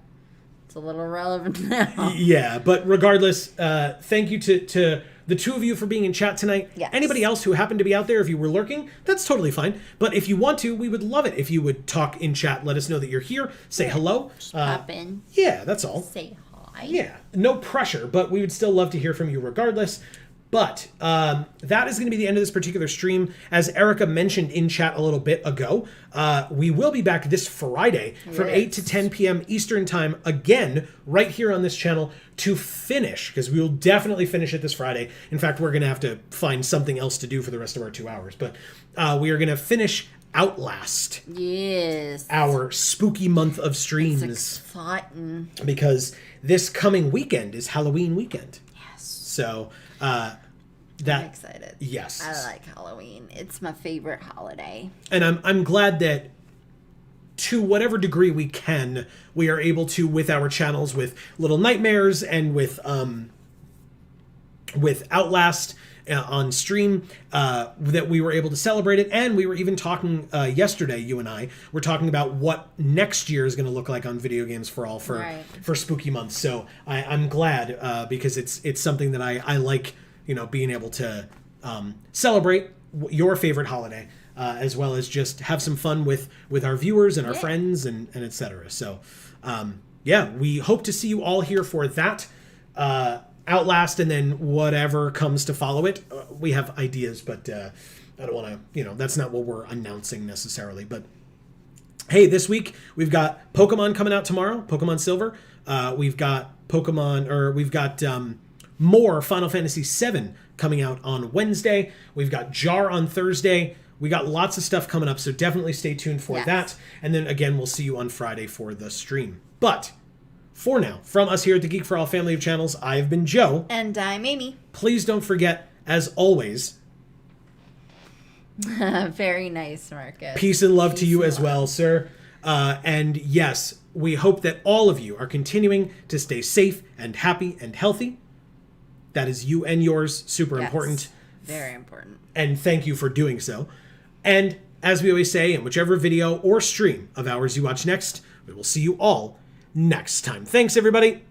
It's a little relevant now. Yeah, but regardless, thank you to the two of you for being in chat tonight. Yes. Anybody else who happened to be out there, if you were lurking, that's totally fine. But if you want to, we would love it if you would talk in chat. Let us know that you're here. Say hello. Just pop in. Yeah, that's all. Say hi. Yeah, no pressure, but we would still love to hear from you regardless. But that is going to be the end of this particular stream. As Erica mentioned in chat a little bit ago, we will be back this Friday from 8 to 10 p.m. Eastern Time, again, right here on this channel to finish, because we will definitely finish it this Friday. In fact, we're going to have to find something else to do for the rest of our 2 hours. But we are going to finish Outlast. Yes. Our spooky month of streams. It's exciting. Because this coming weekend is Halloween weekend. Yes. So... I'm excited. Yes. I like Halloween. It's my favorite holiday. And I'm glad that to whatever degree we can, we are able to, with our channels, with Little Nightmares and with Outlast on stream, that we were able to celebrate it. And we were even talking yesterday, you and I were talking about what next year is going to look like on Video Games for All for Spooky Month. So I'm glad because it's something that I like, being able to celebrate your favorite holiday, as well as just have some fun with our viewers and our friends and et cetera. So, we hope to see you all here for that Outlast and then whatever comes to follow it. We have ideas, but I don't want to, that's not what we're announcing necessarily. But hey, this week we've got Pokemon coming out tomorrow, Pokemon Silver. We've got more Final Fantasy VII coming out on Wednesday. We've got Jar on Thursday. We got lots of stuff coming up, so definitely stay tuned for that. And then again, we'll see you on Friday for the stream. But for now, from us here at the Geek for All family of channels, I've been Joe. And I'm Amy. Please don't forget, as always... Very nice, Marcus. Peace and love to you as well, sir. And yes, we hope that all of you are continuing to stay safe and happy and healthy. That is you and yours. Super important. Very important. And thank you for doing so. And as we always say, in whichever video or stream of ours you watch next, we will see you all next time. Thanks, everybody.